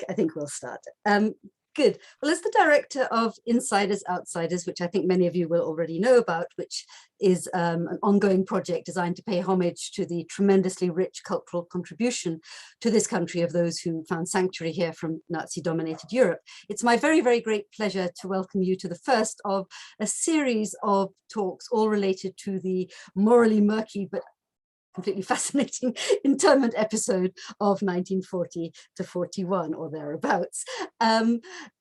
I think we'll start. Good. Well, as the director of Insiders, Outsiders, which I think many of you will already know about, which is an ongoing project designed to pay homage to the tremendously rich cultural contribution to this country of those who found sanctuary here from Nazi-dominated Europe, it's my very, very great pleasure to welcome you to the first of a series of talks all related to the morally murky but completely fascinating internment episode of 1940 to 41 or thereabouts.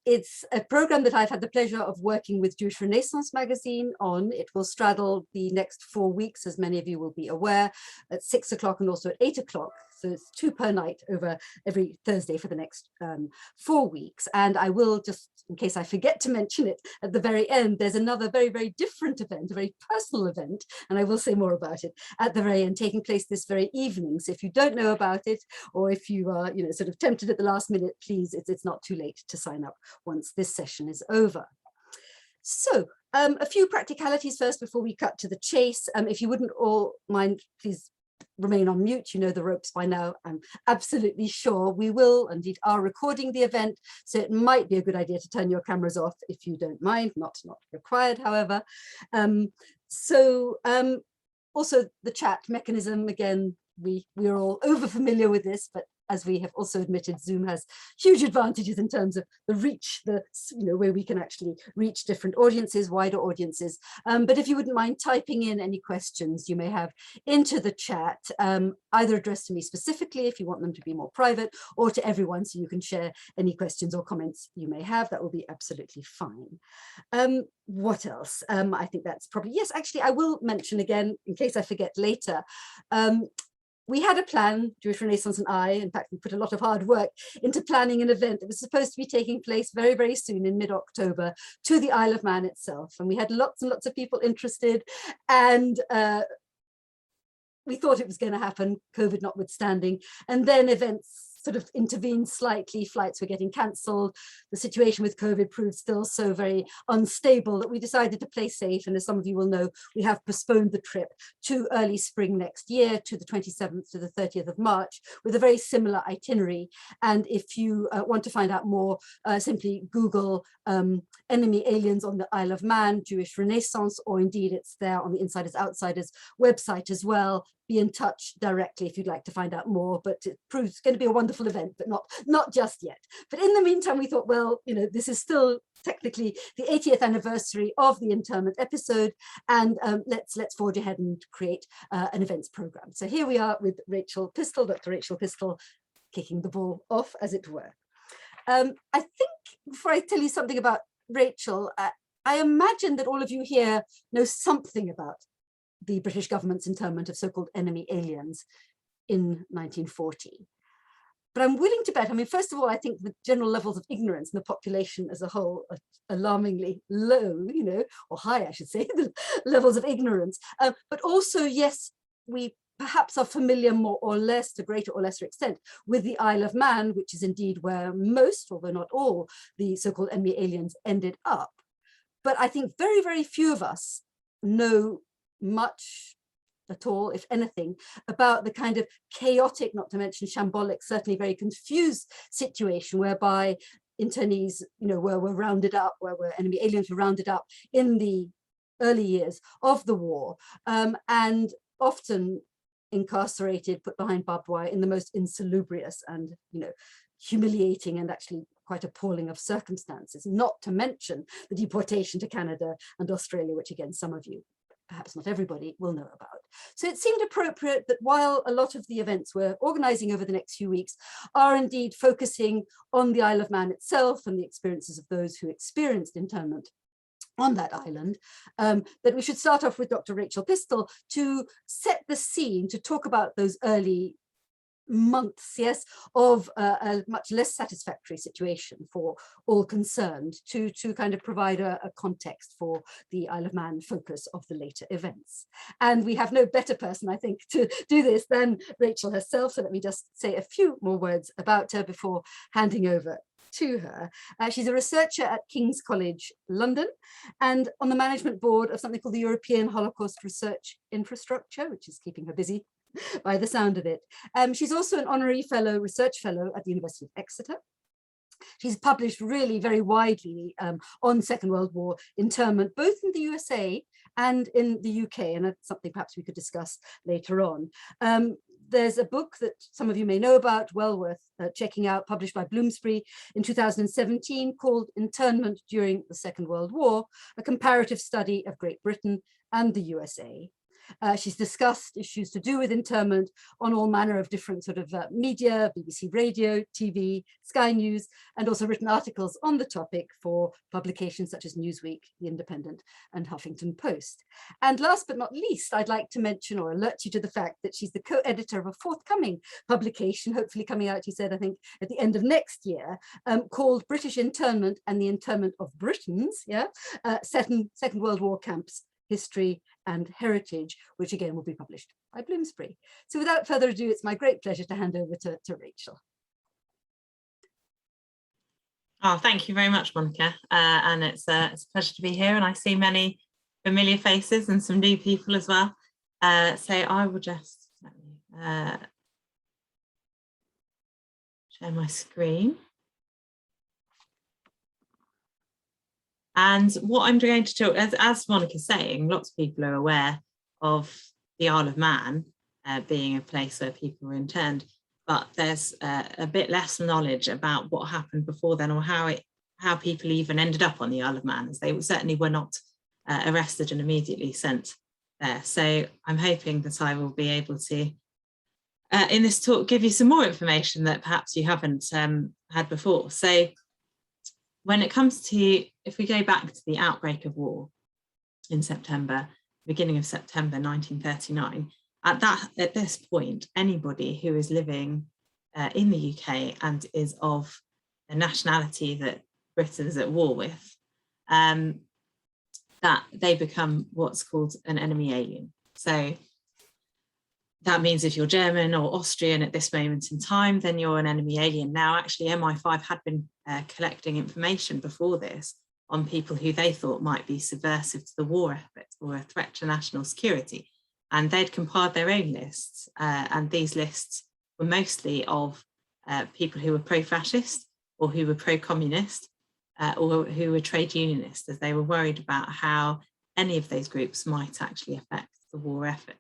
It's a program that I've had the pleasure of working with Jewish Renaissance magazine on. It will straddle the next 4 weeks, as many of you will be aware, at 6 o'clock and also at 8 o'clock. So it's 2 per night over every Thursday for the next 4 weeks. And I will just, in case I forget to mention it at the very end, there's another very, very different event, a very personal event, and I will say more about it at the very end, taking place this very evening. So if you don't know about it, or if you are, sort of tempted at the last minute, please, it's not too late to sign up once this session is over. So a few practicalities first before we cut to the chase. If you wouldn't all mind, please remain on mute. You know the ropes by now, I'm absolutely sure. We will indeed are recording the event, so it might be a good idea to turn your cameras off if you don't mind, not required, however. Also the chat mechanism, again, we're all over familiar with this, but as we have also admitted, Zoom has huge advantages in terms of the reach, where we can actually reach different audiences, wider audiences. But if you wouldn't mind typing in any questions you may have into the chat, either addressed to me specifically if you want them to be more private, or to everyone so you can share any questions or comments you may have, that will be absolutely fine. What else? I think that's probably, yes, actually, I will mention again, in case I forget later, we had a plan, Jewish Renaissance and I, in fact, we put a lot of hard work into planning an event that was supposed to be taking place very, very soon in mid-October to the Isle of Man itself. And we had lots and lots of people interested, and we thought it was going to happen, COVID notwithstanding. And then events sort of intervened slightly, flights were getting cancelled. The situation with COVID proved still so very unstable that we decided to play safe. And as some of you will know, we have postponed the trip to early spring next year, to the 27th to the 30th of March, with a very similar itinerary. And if you want to find out more, simply Google enemy aliens on the Isle of Man, Jewish Renaissance, or indeed it's there on the Insiders Outsiders website as well. Be in touch directly if you'd like to find out more, but it proves going to be a wonderful event, but not just yet. But in the meantime, we thought, well, this is still technically the 80th anniversary of the internment episode, and let's forge ahead and create an events program. So here we are with Rachel Pistol, Dr. Rachel Pistol, kicking the ball off, as it were. I think before I tell you something about Rachel, I imagine that all of you here know something about the British government's internment of so-called enemy aliens in 1940. But I'm willing to bet, first of all, I think the general levels of ignorance in the population as a whole are alarmingly low, or high, I should say, the levels of ignorance. But also, yes, we perhaps are familiar more or less, to greater or lesser extent, with the Isle of Man, which is indeed where most, although not all, the so-called enemy aliens ended up. But I think very, very few of us know much at all, if anything, about the kind of chaotic, not to mention shambolic, certainly very confused situation whereby internees, were rounded up, where enemy aliens were rounded up in the early years of the war, and often incarcerated, put behind barbed wire in the most insalubrious and, humiliating and actually quite appalling of circumstances, not to mention the deportation to Canada and Australia, which again, some of you, perhaps not everybody, will know about. So it seemed appropriate that while a lot of the events we're organising over the next few weeks are indeed focusing on the Isle of Man itself and the experiences of those who experienced internment on that island, that we should start off with Dr. Rachel Pistol to set the scene, to talk about those early months, yes, of a much less satisfactory situation for all concerned, to kind of provide a context for the Isle of Man focus of the later events. And we have no better person, I think, to do this than Rachel herself. So let me just say a few more words about her before handing over to her. She's a researcher at King's College London and on the management board of something called the European Holocaust Research Infrastructure, which is keeping her busy by the sound of it. She's also an honorary fellow, research fellow at the University of Exeter. she's published really very widely on Second World War internment, both in the USA and in the UK, and that's something perhaps we could discuss later on. There's a book that some of you may know about, well worth checking out, published by Bloomsbury in 2017, called Internment During the Second World War, a comparative study of Great Britain and the USA. She's discussed issues to do with internment on all manner of different sort of media, BBC Radio, TV, Sky News, and also written articles on the topic for publications such as Newsweek, The Independent, and Huffington Post. And last but not least, I'd like to mention or alert you to the fact that she's the co-editor of a forthcoming publication, hopefully coming out, she said, I think, at the end of next year, called British Internment and the Internment of Britons, set in Second World War camps, History and Heritage, which again will be published by Bloomsbury. So without further ado, it's my great pleasure to hand over to Rachel. Oh, thank you very much, Monica. And it's a pleasure to be here, and I see many familiar faces and some new people as well. So I will just share my screen. And what I'm going to talk, as Monica's saying, lots of people are aware of the Isle of Man being a place where people were interned, but there's a bit less knowledge about what happened before then, or how people even ended up on the Isle of Man, as they certainly were not arrested and immediately sent there. So I'm hoping that I will be able to, in this talk, give you some more information that perhaps you haven't had before. So when it comes to, if we go back to the outbreak of war in September, beginning of September 1939, at this point, anybody who is living in the UK and is of a nationality that Britain's at war with, that they become what's called an enemy alien. So that means if you're German or Austrian at this moment in time, then you're an enemy alien. Now, actually, MI5 had been collecting information before this on people who they thought might be subversive to the war effort or a threat to national security. And they'd compiled their own lists. And these lists were mostly of people who were pro-fascist or who were pro-communist or who were trade unionist, as they were worried about how any of those groups might actually affect the war effort.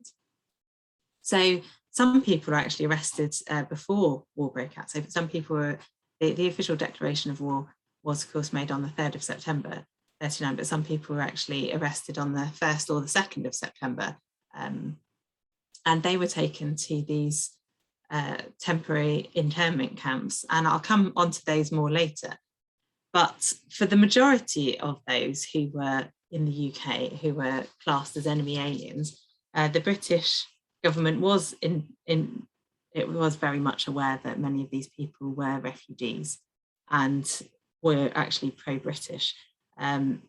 So some people were actually arrested before war broke out. So some people were, the official declaration of war was of course made on the 3rd of September 39, but some people were actually arrested on the 1st or the 2nd of September. And they were taken to these temporary internment camps. And I'll come onto those more later. But for the majority of those who were in the UK, who were classed as enemy aliens, the British government was very much aware that many of these people were refugees and were actually pro-British.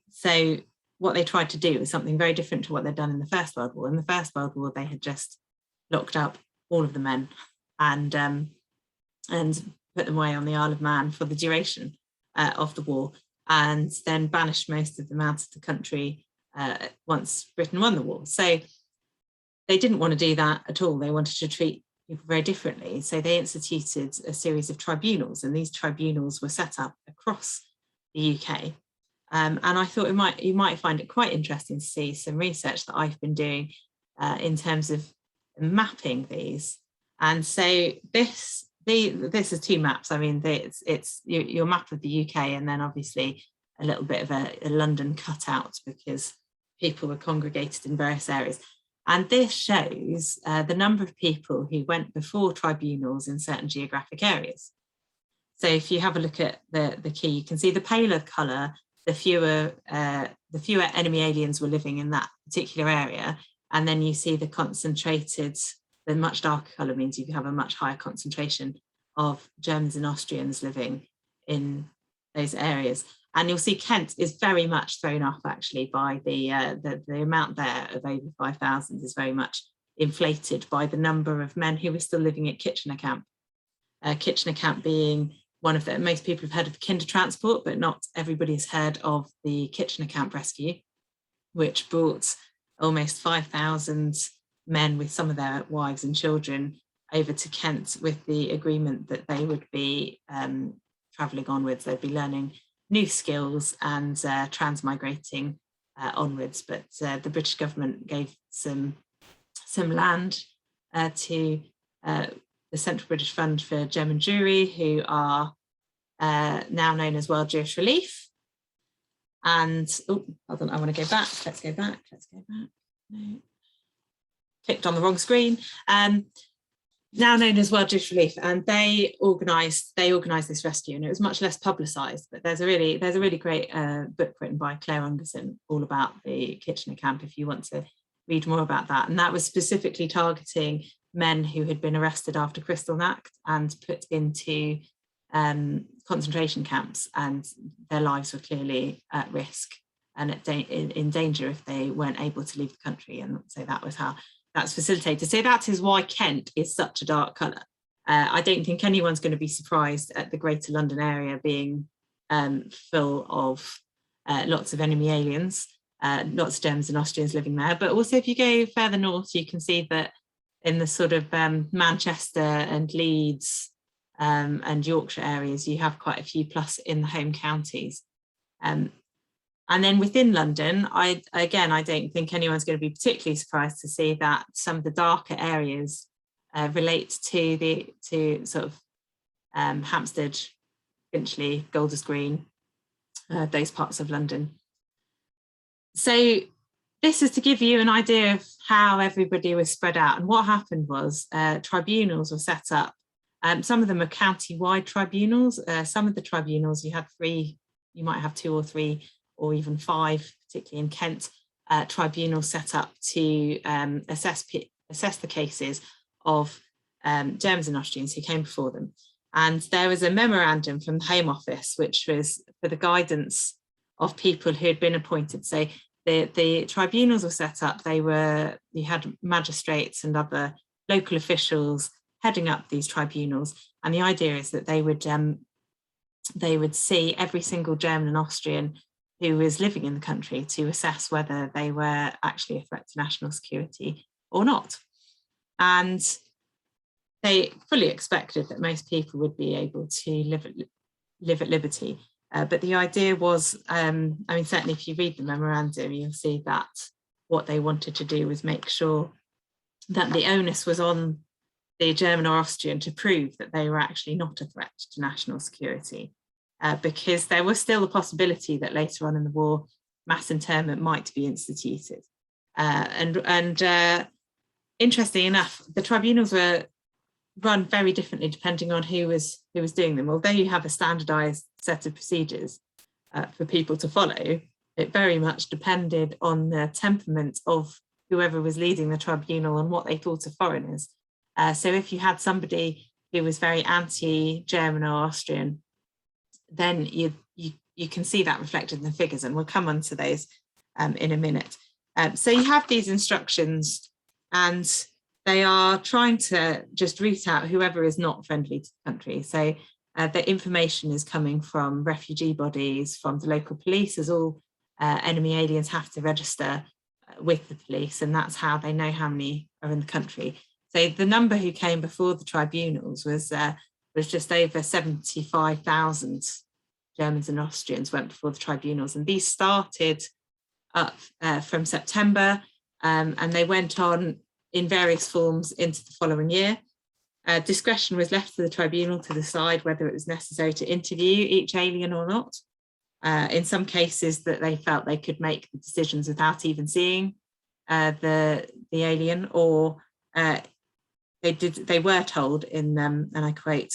So what they tried to do was something very different to what they'd done in the First World War. In the First World War, they had just locked up all of the men and put them away on the Isle of Man for the duration of the war, and then banished most of them out of the country once Britain won the war. So they didn't want to do that at all. They wanted to treat people very differently. So they instituted a series of tribunals, and these tribunals were set up across the UK. And I thought you might find it quite interesting to see some research that I've been doing in terms of mapping these. And so this is two maps. I mean, it's your map of the UK, and then obviously a little bit of a London cutout because people were congregated in various areas. And this shows the number of people who went before tribunals in certain geographic areas. So if you have a look at the key, you can see the paler colour, the fewer enemy aliens were living in that particular area. And then you see the concentrated, the much darker colour means you have a much higher concentration of Germans and Austrians living in those areas. And you'll see Kent is very much thrown off actually by the amount there of over 5,000 is very much inflated by the number of men who were still living at Kitchener Camp. Kitchener Camp being one of the, most people have heard of the Kinder Transport, but not everybody has heard of the Kitchener Camp rescue, which brought almost 5,000 men with some of their wives and children over to Kent with the agreement that they would be travelling onwards, they'd be learning new skills and transmigrating onwards. But the British government gave some land to the Central British Fund for German Jewry, who are now known as World Jewish Relief. And, oh, hold on, I want to go back. Let's go back. No. Clicked on the wrong screen. Now known as World Jewish Relief, and they organised this rescue, and it was much less publicised. But there's a really great book written by Claire Ungerson all about the Hutchinson Camp, if you want to read more about that. And that was specifically targeting men who had been arrested after Kristallnacht and put into concentration camps, and their lives were clearly at risk and in danger if they weren't able to leave the country. And so that was how that's facilitated. So that is why Kent is such a dark colour. I don't think anyone's going to be surprised at the Greater London area being full of lots of enemy aliens, lots of Germans and Austrians living there. But also if you go further north, you can see that in the sort of Manchester and Leeds and Yorkshire areas, you have quite a few plus in the home counties. And then within London, I don't think anyone's going to be particularly surprised to see that some of the darker areas relate to sort of Hampstead, Finchley, Golders Green, those parts of London. So this is to give you an idea of how everybody was spread out. And what happened was tribunals were set up. Some of them are county-wide tribunals. Some of the tribunals, you had 3, you might have 2 or 3 or even 5, particularly in Kent, tribunals set up to assess the cases of Germans and Austrians who came before them. And there was a memorandum from the Home Office, which was for the guidance of people who had been appointed. So the tribunals were set up. You had magistrates and other local officials heading up these tribunals. And the idea is that they would see every single German and Austrian who was living in the country to assess whether they were actually a threat to national security or not. And they fully expected that most people would be able to live at liberty. But the idea was, certainly if you read the memorandum, you'll see that what they wanted to do was make sure that the onus was on the German or Austrian to prove that they were actually not a threat to national security. Because there was still a possibility that later on in the war, mass internment might be instituted. Interestingly enough, the tribunals were run very differently depending on who was doing them. Although you have a standardised set of procedures for people to follow, it very much depended on the temperament of whoever was leading the tribunal and what they thought of foreigners. So if you had somebody who was very anti-German or Austrian, then you can see that reflected in the figures, and we'll come on to those in a minute. So you have these instructions, and they are trying to just root out whoever is not friendly to the country. So the information is coming from refugee bodies, from the local police, as all enemy aliens have to register with the police, and that's how they know how many are in the country. So the number who came before the tribunals was just over 75,000 Germans and Austrians went before the tribunals, and these started up from September, and they went on in various forms into the following year. Discretion was left to the tribunal to decide whether it was necessary to interview each alien or not. In some cases that they felt they could make the decisions without even seeing the alien, or they were told in, and I quote,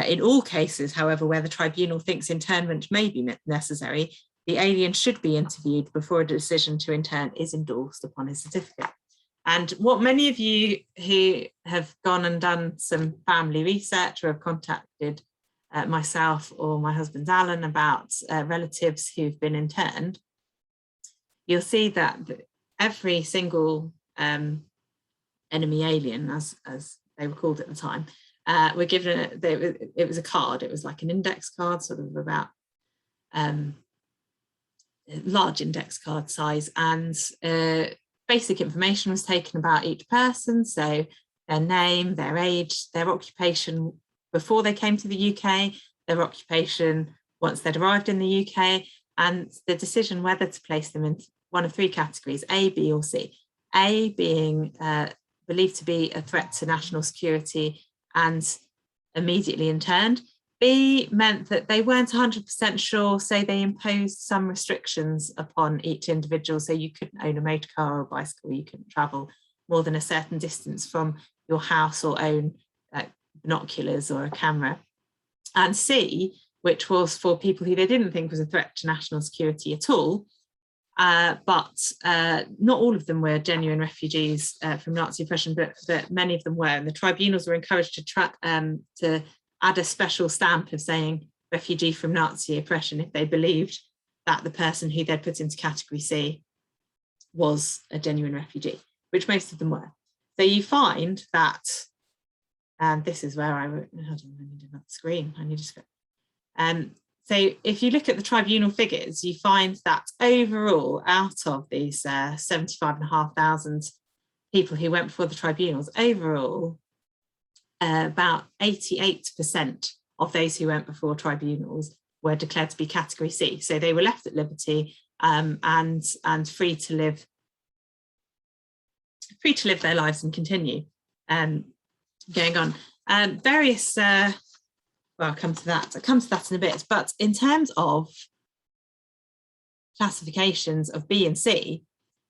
in all cases, however, where the tribunal thinks internment may be necessary, the alien should be interviewed before a decision to intern is endorsed upon his certificate. And what many of you who have gone and done some family research or have contacted myself or my husband Alan about relatives who've been interned, you'll see that every single enemy alien, as they were called at the time, were given it was a card. It was like an index card, sort of about large index card size, and basic information was taken about each person, so their name, their age, their occupation before they came to the UK, their occupation once they'd arrived in the UK, and the decision whether to place them in one of three categories, A, B or C. A being believed to be a threat to national security and immediately interned. B meant that they weren't 100% sure, so they imposed some restrictions upon each individual. So you couldn't own a motor car or a bicycle, you couldn't travel more than a certain distance from your house or own binoculars or a camera. And C, which was for people who they didn't think was a threat to national security at all, but not all of them were genuine refugees from Nazi oppression, but many of them were. And the tribunals were encouraged to add a special stamp of saying refugee from Nazi oppression if they believed that the person who they'd put into category C was a genuine refugee, which most of them were. So you find that, and this is where I wrote, I need another screen, I need to script. So if you look at the tribunal figures, you find that overall, out of these 75,500 people who went before the tribunals, overall, about 88% of those who went before tribunals were declared to be category C. So they were left at liberty and free to live their lives and continue going on. Various well, I'll come to that in a bit, but in terms of classifications of B and C,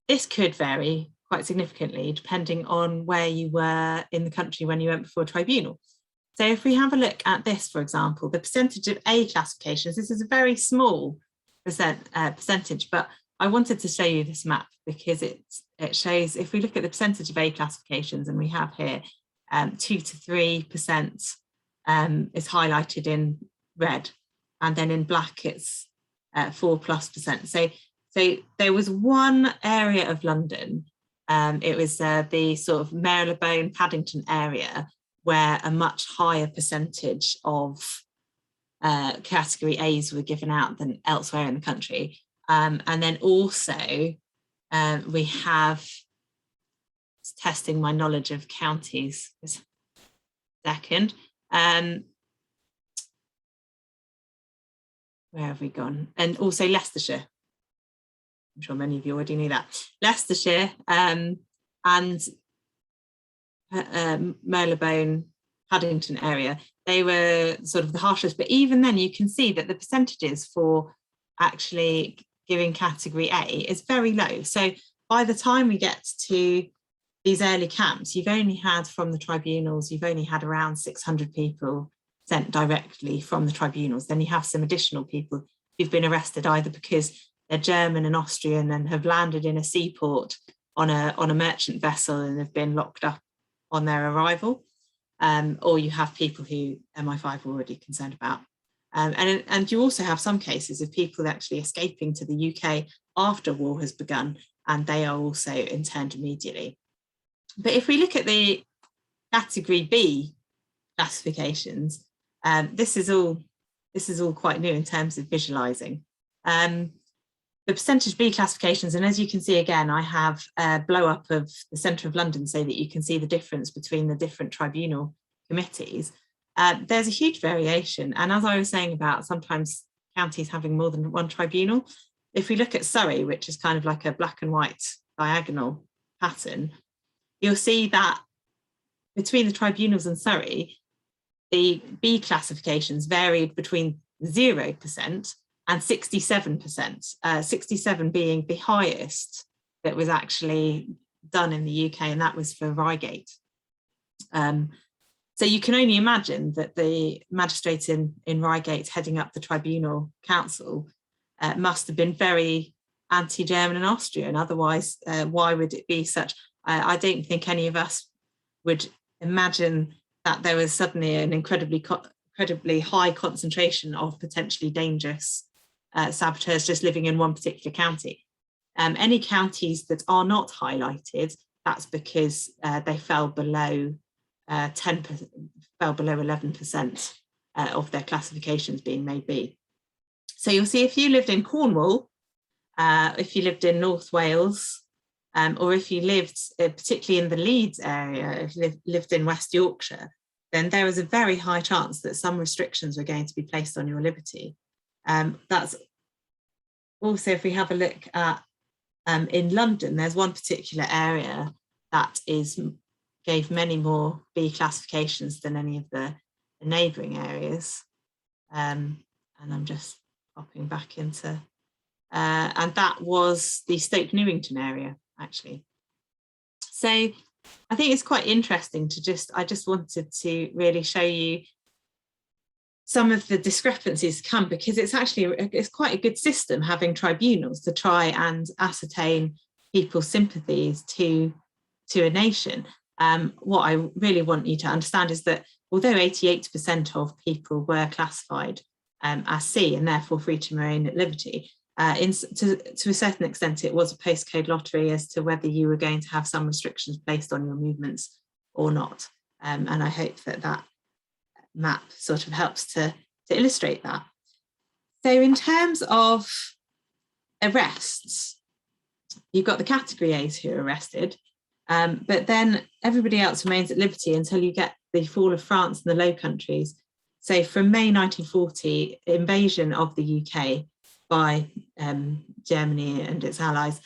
this could vary quite significantly depending on where you were in the country when you went before a tribunal. So if we have a look at this, for example, the percentage of A classifications, this is a very small percentage, but I wanted to show you this map because it shows, if we look at the percentage of A classifications, and we have here 2 to 3%, is highlighted in red, and then in black it's 4+%. So there was one area of London, it was the sort of Marylebone, Paddington area, where a much higher percentage of category A's were given out than elsewhere in the country. And then also we have, testing my knowledge of counties this second, where have we gone? And also Leicestershire. I'm sure many of you already knew that. Leicestershire and Marylebone, Paddington area, they were sort of the harshest, but even then you can see that the percentages for actually giving category A is very low. So by the time we get to these early camps, you've only had from the tribunals, you've only had around 600 people sent directly from the tribunals. Then you have some additional people who've been arrested either because they're German and Austrian and have landed in a seaport on a merchant vessel and have been locked up on their arrival, or you have people who MI5 were already concerned about. And you also have some cases of people actually escaping to the UK after war has begun, and they are also interned immediately. But if we look at the category B classifications, this is all quite new in terms of visualizing. The percentage B classifications, and as you can see again, I have a blow up of the centre of London so that you can see the difference between the different tribunal committees. There's a huge variation, and as I was saying about sometimes counties having more than one tribunal, if we look at Surrey, which is kind of like a black and white diagonal pattern, you'll see that between the tribunals and Surrey, the B classifications varied between 0% and 67%, 67 being the highest that was actually done in the UK, and that was for Reigate. So you can only imagine that the magistrate in Reigate heading up the tribunal council must have been very anti-German and Austrian. Otherwise, why would it be such? I don't think any of us would imagine that there was suddenly an incredibly high concentration of potentially dangerous saboteurs just living in one particular county. Any counties that are not highlighted, that's because they fell below 10%, fell below 11% of their classifications being made B. So you'll see if you lived in Cornwall, if you lived in North Wales, or if you lived particularly in the Leeds area, if you lived in West Yorkshire, then there is a very high chance that some restrictions were going to be placed on your liberty. That's also, if we have a look at in London, there's one particular area that gave many more B classifications than any of the neighbouring areas. And I'm just popping back into, and that was the Stoke Newington area, actually. So I think it's quite interesting to I just wanted to really show you some of the discrepancies come, because it's quite a good system having tribunals to try and ascertain people's sympathies to a nation. What I really want you to understand is that although 88% of people were classified as C and therefore free to remain at liberty, to a certain extent it was a postcode lottery as to whether you were going to have some restrictions placed on your movements or not. And I hope that map sort of helps to illustrate that. So in terms of arrests, you've got the category A's who are arrested, but then everybody else remains at liberty until you get the fall of France and the Low Countries. So from May 1940, invasion of the UK by Germany and its allies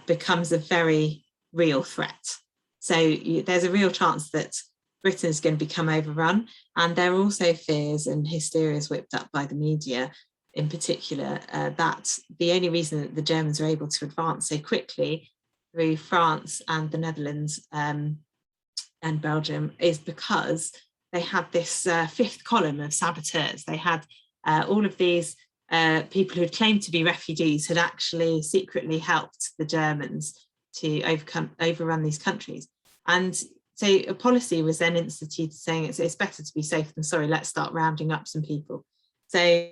becomes a very real threat. So there's a real chance that Britain is going to become overrun, and there are also fears and hysterias whipped up by the media in particular that the only reason that the Germans are able to advance so quickly through France and the Netherlands and Belgium is because they had this fifth column of saboteurs. They had all of these people who had claimed to be refugees had actually secretly helped the Germans to overrun these countries. And so a policy was then instituted saying it's better to be safe than sorry, let's start rounding up some people. So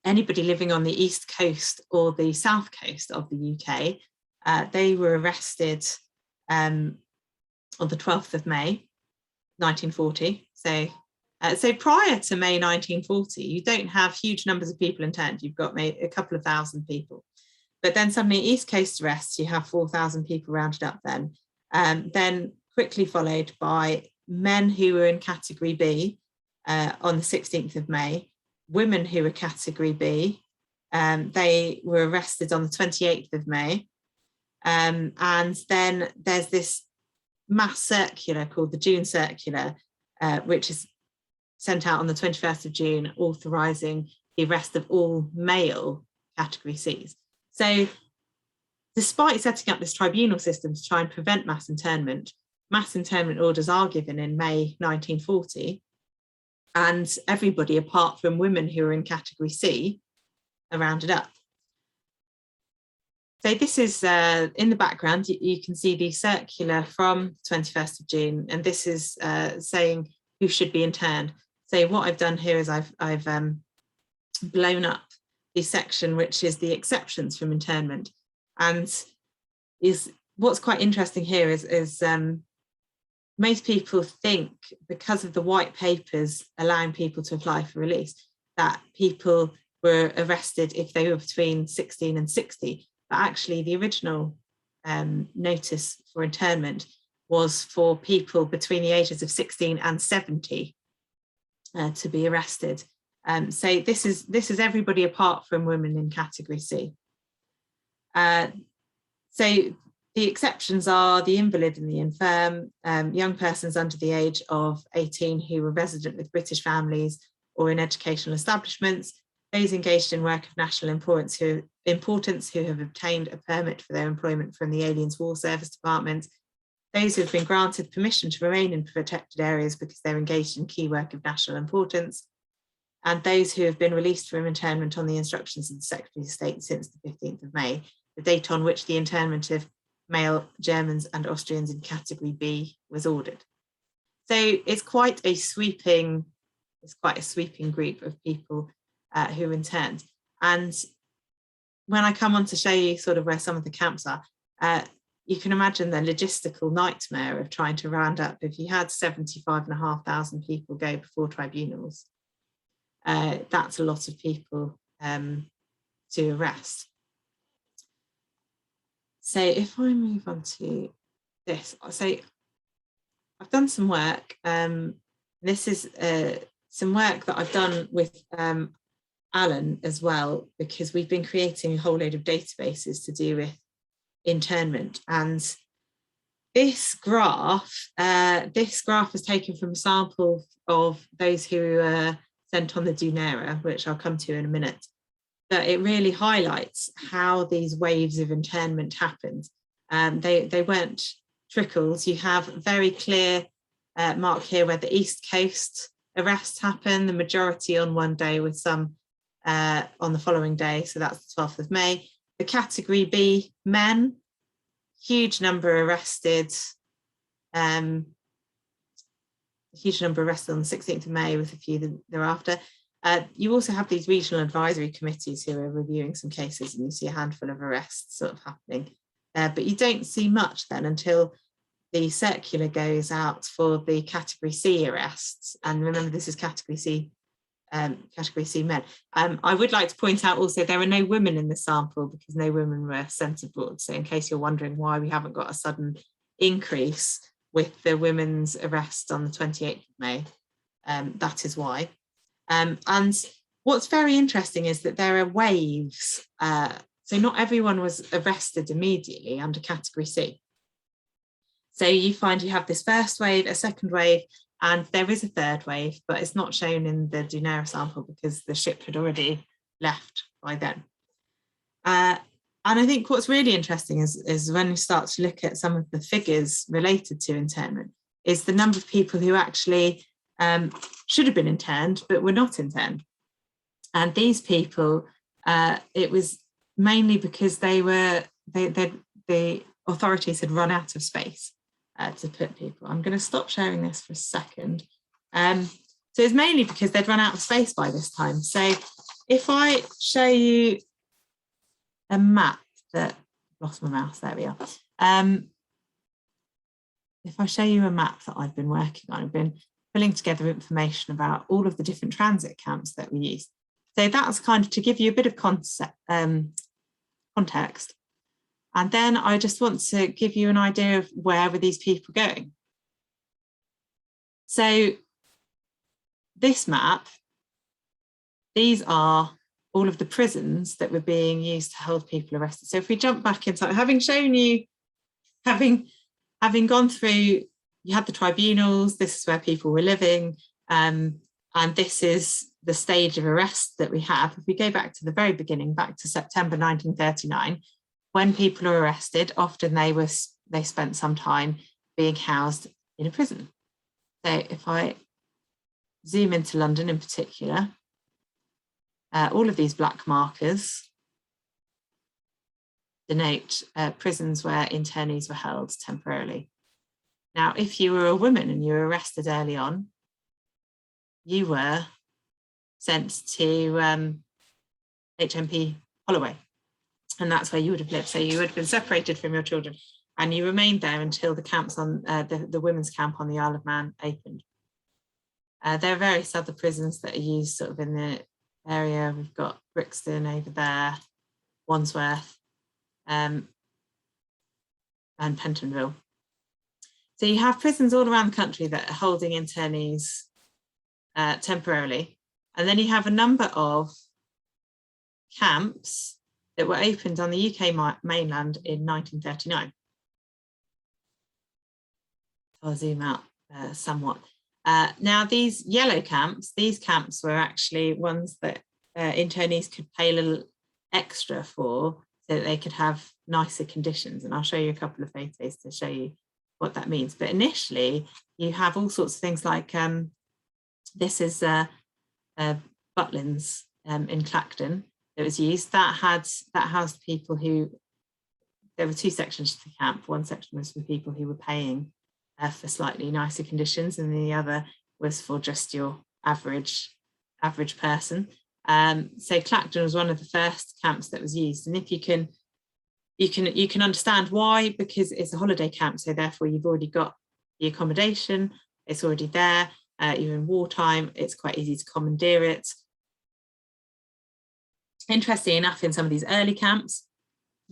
anybody living on the east coast or the south coast of the UK, they were arrested on the 12th of May, 1940. So prior to May 1940, you don't have huge numbers of people interned. You've got maybe a couple of thousand people. But then suddenly East Coast arrests, you have 4,000 people rounded up then quickly followed by men who were in category B on the 16th of May, women who were category B, they were arrested on the 28th of May. And then there's this mass circular called the June Circular, which is sent out on the 21st of June, authorising the arrest of all male category Cs. So despite setting up this tribunal system to try and prevent mass internment orders are given in May 1940, and everybody apart from women who are in category C are rounded up. So this is in the background, you can see the circular from 21st of June, and this is saying who should be interned. So what I've done here is I've blown up the section which is the exceptions from internment, and what's quite interesting here is most people think, because of the white papers allowing people to apply for release, that people were arrested if they were between 16 and 60, but actually the original notice for internment was for people between the ages of 16 and 70 to be arrested. So this is everybody apart from women in category C. So the exceptions are the invalid and the infirm, young persons under the age of 18 who were resident with British families or in educational establishments, those engaged in work of national importance who have obtained a permit for their employment from the Aliens War Service Department, those who have been granted permission to remain in protected areas because they're engaged in key work of national importance, and those who have been released from internment on the instructions of the Secretary of State since the 15th of May, the date on which the internment of male Germans and Austrians in category B was ordered. So it's quite a sweeping group of people who are interned. And when I come on to show you sort of where some of the camps are, you can imagine the logistical nightmare of trying to round up. If you had 75,500 people go before tribunals, that's a lot of people to arrest. So if I move on to this, so I've done some work. This is some work that I've done with Alan as well, because we've been creating a whole load of databases to do with internment. And this graph was taken from a sample of those who were sent on the Dunera, which I'll come to in a minute. But it really highlights how these waves of internment happened. They weren't trickles. You have very clear mark here where the East Coast arrests happen, the majority on one day with some on the following day. So that's the 12th of May. The category B men, huge number arrested. Huge number arrested on the 16th of May with a few thereafter. You also have these regional advisory committees who are reviewing some cases, and you see a handful of arrests sort of happening. But you don't see much then until the circular goes out for the category C arrests. And remember, this is category C men. I would like to point out also there are no women in the sample because no women were sent abroad. So in case you're wondering why we haven't got a sudden increase with the women's arrest on the 28th of May, that is why. And what's very interesting is that there are waves. So not everyone was arrested immediately under category C. So you find you have this first wave, a second wave, and there is a third wave, but it's not shown in the Dunera sample because the ship had already left by then. And I think what's really interesting is when you start to look at some of the figures related to internment, is the number of people who actually should have been interned, but were not interned. And these people, it was mainly because the authorities had run out of space to put people. I'm going to stop sharing this for a second. So it's mainly because they'd run out of space by this time. So if I show you a map that, lost my mouse, there we are. If I show you a map that I've been working on, I've been pulling together information about all of the different transit camps that we use. So that's kind of to give you a bit of context. And then I just want to give you an idea of where were these people going. So this map, these are all of the prisons that were being used to hold people arrested. So if we jump back inside, having shown you, having gone through, you had the tribunals, this is where people were living, and this is the stage of arrest that we have. If we go back to the very beginning, back to September 1939, when people are arrested, often they spent some time being housed in a prison. So if I zoom into London in particular, all of these black markers denote prisons where internees were held temporarily. Now, if you were a woman and you were arrested early on, you were sent to HMP Holloway, and that's where you would have lived. So you would have been separated from your children, and you remained there until the camps on the women's camp on the Isle of Man opened. There are various other prisons that are used sort of in the area. We've got Brixton over there, Wandsworth, and Pentonville. So you have prisons all around the country that are holding internees temporarily. And then you have a number of camps that were opened on the UK mainland in 1939. I'll zoom out somewhat. Now these yellow camps, these camps were actually ones that internees could pay a little extra for so that they could have nicer conditions. And I'll show you a couple of photos to show you what that means. But initially you have all sorts of things like, this is Butlins in Clacton that was used. That housed people who, there were two sections to the camp. One section was for people who were paying for slightly nicer conditions, and the other was for just your average person. So Clacton was one of the first camps that was used, and if you can understand why, because it's a holiday camp, so therefore you've already got the accommodation, it's already there. You're in wartime, it's quite easy to commandeer it. Interesting enough, in some of these early camps,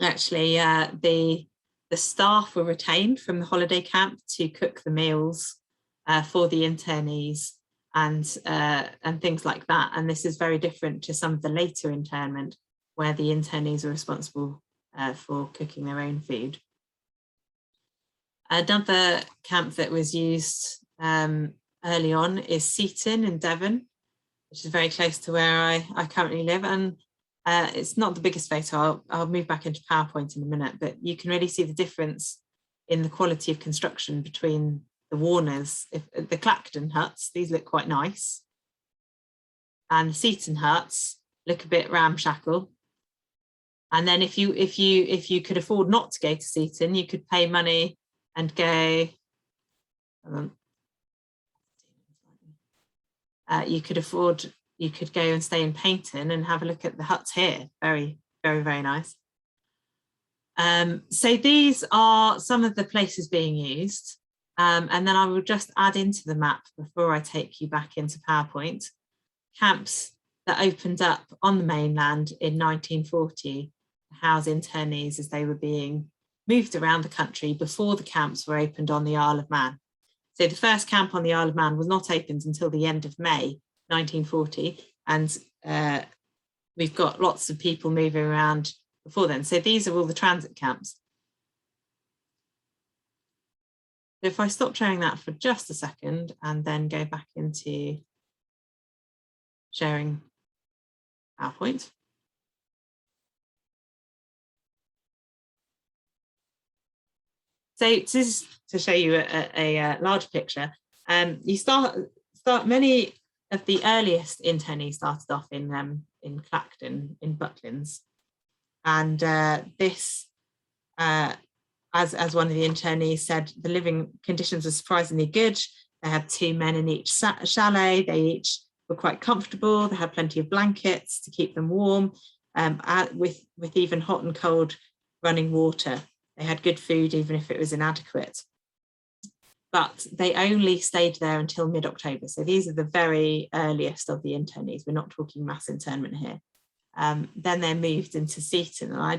actually the the staff were retained from the holiday camp to cook the meals for the internees and things like that. And this is very different to some of the later internment, where the internees are responsible for cooking their own food. Another camp that was used early on is Seaton in Devon, which is very close to where I currently live. And it's not the biggest photo. I'll move back into PowerPoint in a minute, but you can really see the difference in the quality of construction between the Warners. The Clacton huts, these look quite nice. And the Seaton huts look a bit ramshackle. And then if you could afford not to go to Seaton, you could pay money and go, you could go and stay in Paynton and have a look at the huts here. Very, very, very nice. So these are some of the places being used. And then I will just add into the map before I take you back into PowerPoint, camps that opened up on the mainland in 1940 to house internees as they were being moved around the country before the camps were opened on the Isle of Man. So the first camp on the Isle of Man was not opened until the end of May 1940, and we've got lots of people moving around before then. So these are all the transit camps. So if I stop showing that for just a second and then go back into sharing PowerPoint. So to show you a large picture, you start many of the earliest internees started off in Clacton, in Butlins, and this, as one of the internees said, the living conditions were surprisingly good. They had 2 men in each chalet. They each were quite comfortable. They had plenty of blankets to keep them warm, with even hot and cold running water. They had good food, even if it was inadequate. But they only stayed there until mid-October. So these are the very earliest of the internees. We're not talking mass internment here. Then they're moved into Seaton. And I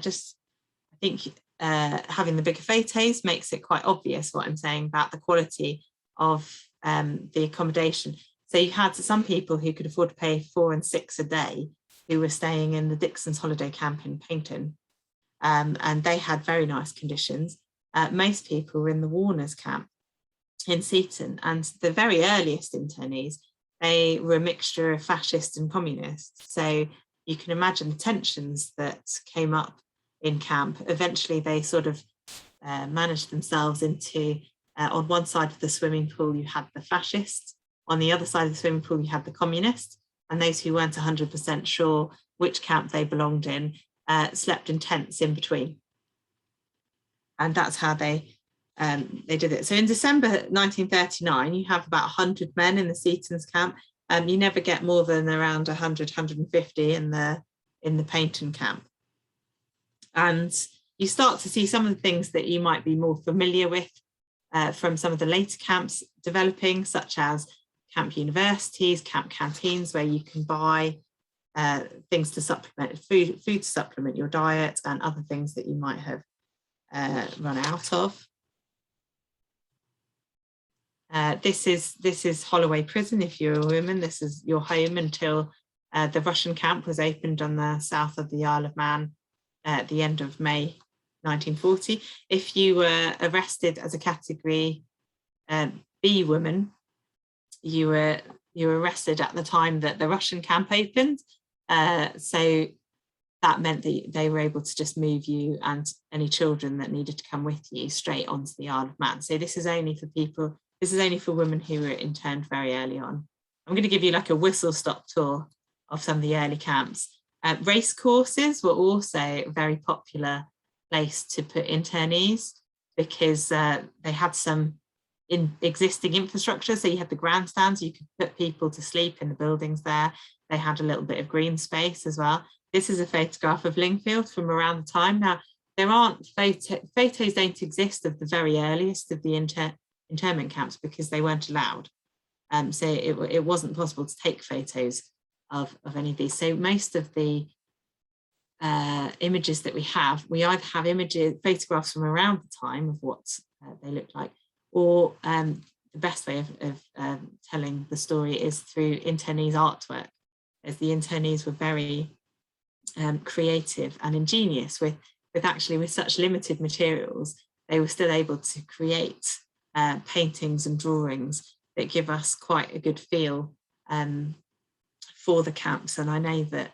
think having the bigger photos makes it quite obvious what I'm saying about the quality of the accommodation. So you had some people who could afford to pay 4 and 6 a day who were staying in the Dixons holiday camp in Paynton. And they had very nice conditions. Most people were in the Warners camp in Seaton, and the very earliest internees, they were a mixture of fascist and communist. So you can imagine the tensions that came up in camp. Eventually they sort of managed themselves into, on one side of the swimming pool you had the fascists, on the other side of the swimming pool you had the communists, and those who weren't 100% sure which camp they belonged in slept in tents in between. And that's how they did it. So in December 1939, you have about 100 men in the Seaton's camp. You never get more than around 100, 150 in the Paynton camp. And you start to see some of the things that you might be more familiar with from some of the later camps developing, such as camp universities, camp canteens, where you can buy things to supplement food to supplement your diet, and other things that you might have run out of. This is Holloway Prison. If you're a woman, this is your home until the Russian camp was opened on the south of the Isle of Man at the end of May 1940. If you were arrested as a category B woman, you were arrested at the time that the Russian camp opened. So that meant that they were able to just move you and any children that needed to come with you straight onto the Isle of Man. So this is only for people, this is only for women who were interned very early on. I'm going to give you like a whistle-stop tour of some of the early camps. Race courses were also a very popular place to put internees because they had some existing infrastructure. So you had the grandstands, you could put people to sleep in the buildings there. They had a little bit of green space as well. This is a photograph of Lingfield from around the time. Now, there aren't photos don't exist of the very earliest of the internment camps because they weren't allowed. So it wasn't possible to take photos of any of these. So most of the images that we either have photographs from around the time of what they look like, or the best way of telling the story is through internees artwork, as the internees were very creative and ingenious with such limited materials. They were still able to create paintings and drawings that give us quite a good feel for the camps. And I know that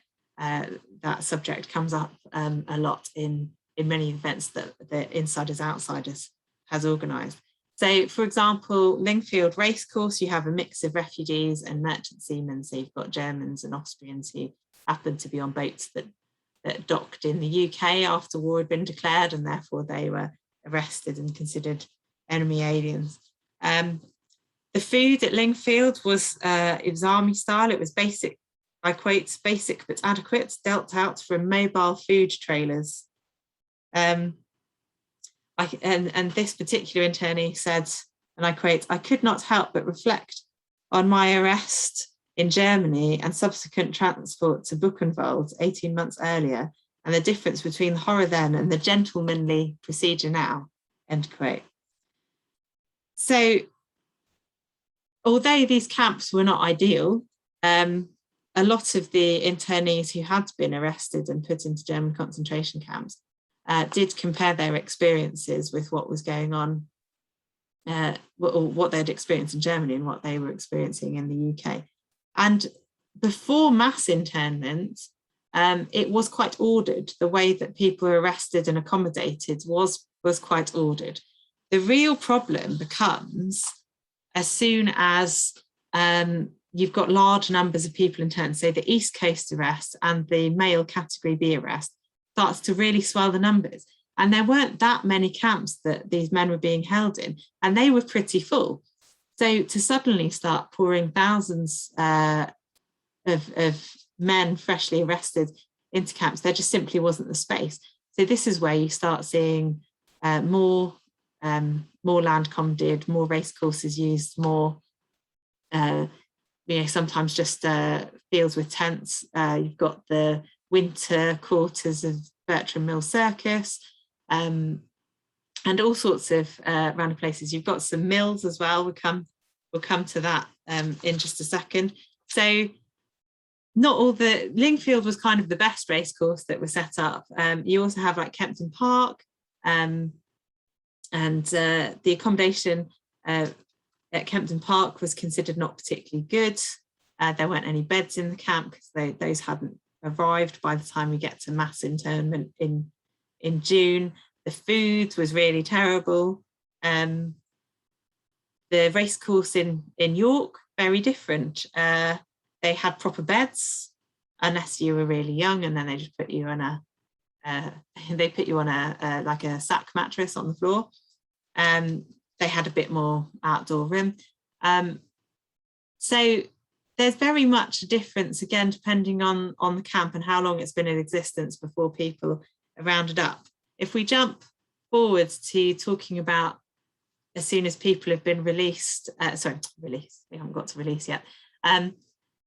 that subject comes up a lot in many events that the Insiders Outsiders has organised. So, for example, Lingfield Racecourse, you have a mix of refugees and merchant seamen. So you've got Germans and Austrians who happened to be on boats that docked in the UK after war had been declared, and therefore they were arrested and considered enemy aliens. The food at Lingfield was army style. It was basic, I quote, basic but adequate, dealt out from mobile food trailers. And this particular internee said, and I quote, "I could not help but reflect on my arrest in Germany and subsequent transport to Buchenwald 18 months earlier, and the difference between the horror then and the gentlemanly procedure now," end quote. So, although these camps were not ideal, a lot of the internees who had been arrested and put into German concentration camps did compare their experiences with what was going on, what they'd experienced in Germany and what they were experiencing in the UK. And before mass internment, it was quite ordered. The way that people were arrested and accommodated was quite ordered. The real problem becomes as soon as you've got large numbers of people interned. So the East Coast arrest and the male category B arrest starts to really swell the numbers. And there weren't that many camps that these men were being held in, and they were pretty full. So to suddenly start pouring thousands of men freshly arrested into camps, there just simply wasn't the space. So this is where you start seeing more land commandeered, more race courses used, more sometimes just fields with tents. You've got the winter quarters of Warth Mills Circus, and all sorts of random places. You've got some mills as well. We'll come to that in just a second. So not all the Lingfield was kind of the best race course that was set up. You also have like Kempton Park, and the accommodation at Kempton Park was considered not particularly good. There weren't any beds in the camp because those hadn't arrived by the time we get to mass internment in June. The food was really terrible. The race course in York, very different. They had proper beds, unless you were really young, and then they just put you on a like a sack mattress on the floor. They had a bit more outdoor room. So there's very much a difference, again, depending on the camp and how long it's been in existence before people are rounded up. If we jump forwards to talking about as soon as people have been released, we haven't got to release yet.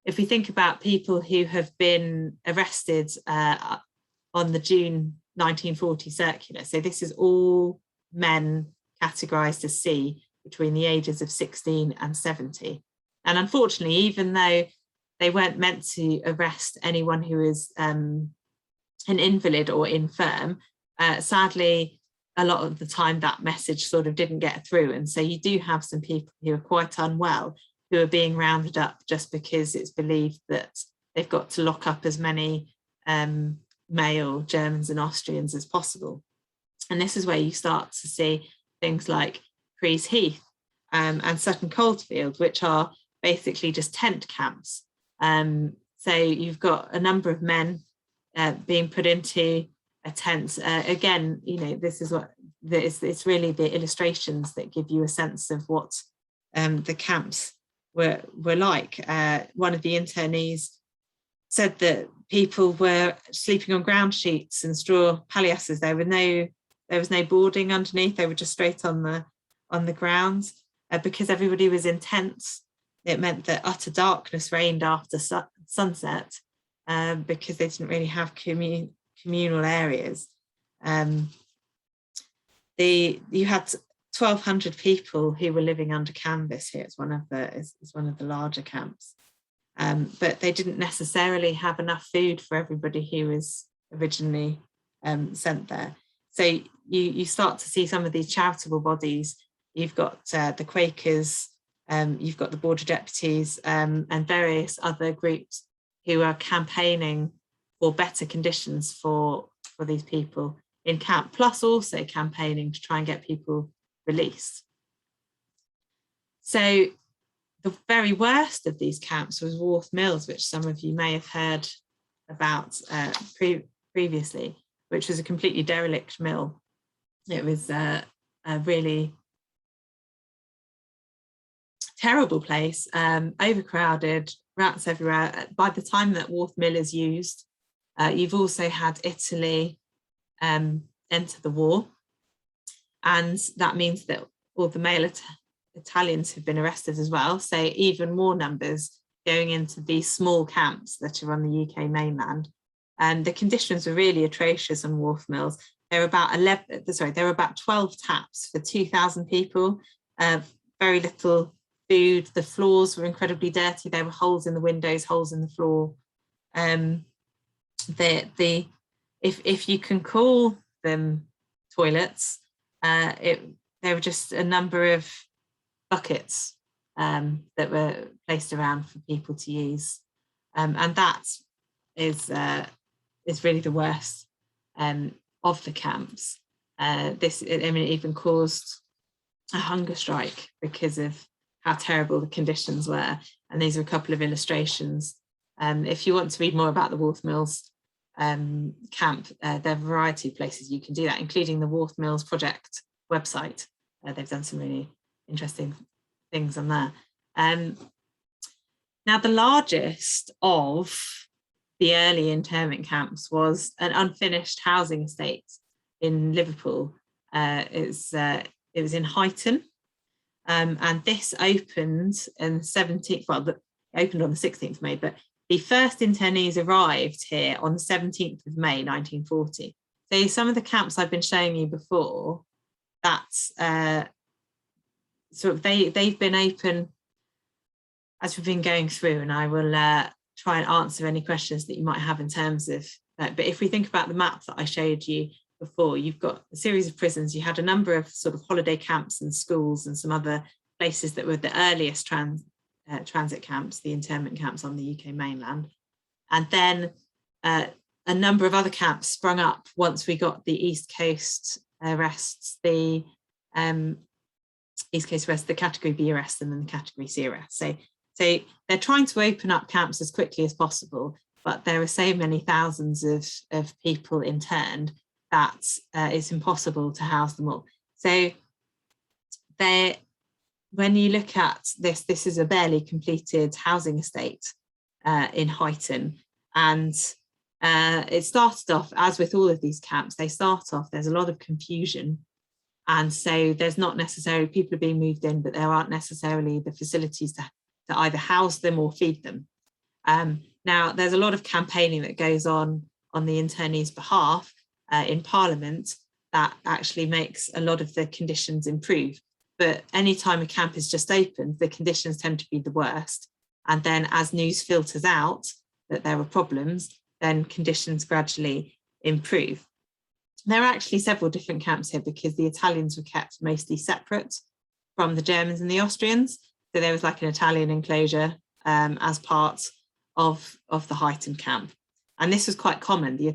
If we think about people who have been arrested on the June 1940 circular, so this is all men categorised as C between the ages of 16 and 70. And unfortunately, even though they weren't meant to arrest anyone who is an invalid or infirm, sadly, a lot of the time that message sort of didn't get through. And so you do have some people who are quite unwell who are being rounded up just because it's believed that they've got to lock up as many male Germans and Austrians as possible. And this is where you start to see things like Crees Heath and Sutton Coldfield, which are basically just tent camps. So you've got a number of men being put into a tent. Again, this is what it's really the illustrations that give you a sense of what the camps were like. One of the internees said that people were sleeping on ground sheets and straw palliasses. There was no boarding underneath. They were just straight on the ground. Because everybody was in tents, it meant that utter darkness reigned after sunset, because they didn't really have communal areas. You had 1,200 people who were living under canvas here. It's one of the larger camps, but they didn't necessarily have enough food for everybody who was originally sent there. So you start to see some of these charitable bodies. You've got the Quakers, you've got the border deputies, and various other groups who are campaigning for better conditions for these people in camp, plus also campaigning to try and get people released. So the very worst of these camps was Warth Mills, which some of you may have heard about previously, which was a completely derelict mill. It was a really terrible place, overcrowded, rats everywhere. By the time that Warth Mill is used, you've also had Italy enter the war, and that means that all the male Italians have been arrested as well, so even more numbers going into these small camps that are on the UK mainland. And the conditions were really atrocious on Warth Mills. There were about 12 taps for 2,000 people, very little food. The floors were incredibly dirty. There were holes in the windows, holes in the floor. If you can call them toilets, there were just a number of buckets that were placed around for people to use, and that is really the worst of the camps. It even caused a hunger strike because of how terrible the conditions were. And these are a couple of illustrations. If you want to read more about the Warth Mills camp, there are a variety of places you can do that, including the Warth Mills Project website. They've done some really interesting things on there. Now, the largest of the early internment camps was an unfinished housing estate in Liverpool. It was in Heighten, and this opened in it opened on the 16th of May, but the first internees arrived here on the 17th of May 1940. So some of the camps I've been showing you before, that's they've been open as we've been going through, and I will try and answer any questions that you might have in terms of that. But if we think about the map that I showed you before, you've got a series of prisons. You had a number of sort of holiday camps and schools and some other places that were the earliest transit camps, the internment camps on the UK mainland. And then a number of other camps sprung up once we got the East Coast arrests, the East Coast arrests, the Category B arrests, and then the Category C arrests. So they're trying to open up camps as quickly as possible, but there are so many thousands of people interned that it's impossible to house them all. So when you look at this is a barely completed housing estate in Heighten, and it started off, as with all of these camps, there's a lot of confusion, and so there's not necessarily, people are being moved in, but there aren't necessarily the facilities to either house them or feed them. Now, there's a lot of campaigning that goes on the internees' behalf in Parliament that actually makes a lot of the conditions improve. But anytime a camp is just opened, the conditions tend to be the worst. And then as news filters out that there are problems, then conditions gradually improve. There are actually several different camps here because the Italians were kept mostly separate from the Germans and the Austrians. So there was like an Italian enclosure as part of the Heighten camp. And this was quite common. The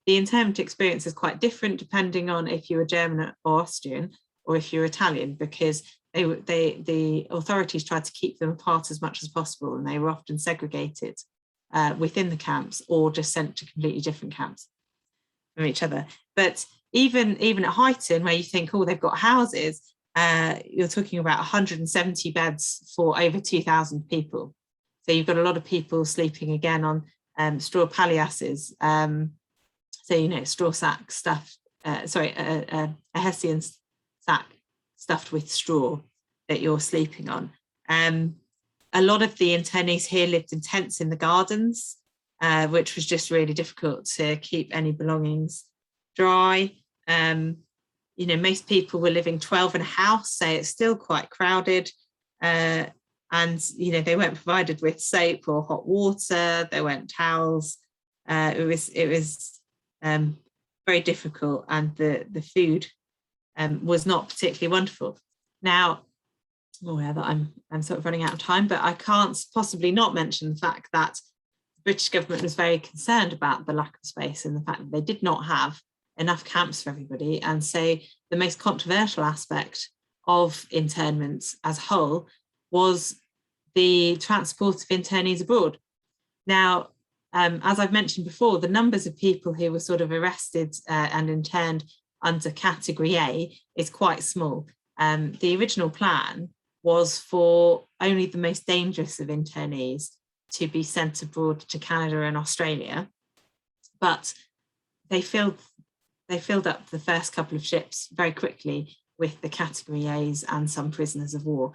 internment experience is quite different depending on if you're German or Austrian or if you're Italian, because the authorities tried to keep them apart as much as possible, and they were often segregated within the camps or just sent to completely different camps from each other. But even at Heighten, where you think, oh, they've got houses, you're talking about 170 beds for over 2,000 people. So you've got a lot of people sleeping again on straw palliasses. So, straw sack stuffed, a Hessian sack stuffed with straw that you're sleeping on. A lot of the internees here lived in tents in the gardens. which was just really difficult to keep any belongings dry. You know, most people were living 12 in a house, so it's still quite crowded. And, you know, they weren't provided with soap or hot water, there weren't towels. It was very difficult, and the food was not particularly wonderful. Now, aware that I'm sort of running out of time, but I can't possibly not mention the fact that the British government was very concerned about the lack of space and the fact that they did not have enough camps for everybody. And so the most controversial aspect of internment as a whole was the transport of internees abroad. Now, as I've mentioned before, the numbers of people who were sort of arrested and interned under category A is quite small. The original plan was for only the most dangerous of internees to be sent abroad to Canada and Australia, but they filled up the first couple of ships very quickly with the category A's and some prisoners of war,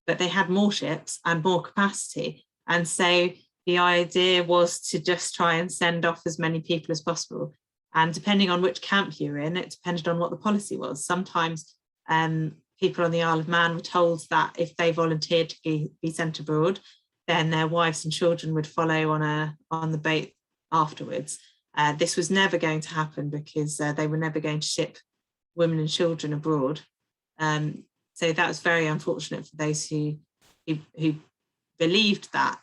but they had more ships and more capacity. And so the idea was to just try and send off as many people as possible. And depending on which camp you were in, it depended on what the policy was. Sometimes people on the Isle of Man were told that if they volunteered to be sent abroad, then their wives and children would follow on the boat afterwards. This was never going to happen because they were never going to ship women and children abroad. So that was very unfortunate for those who believed that.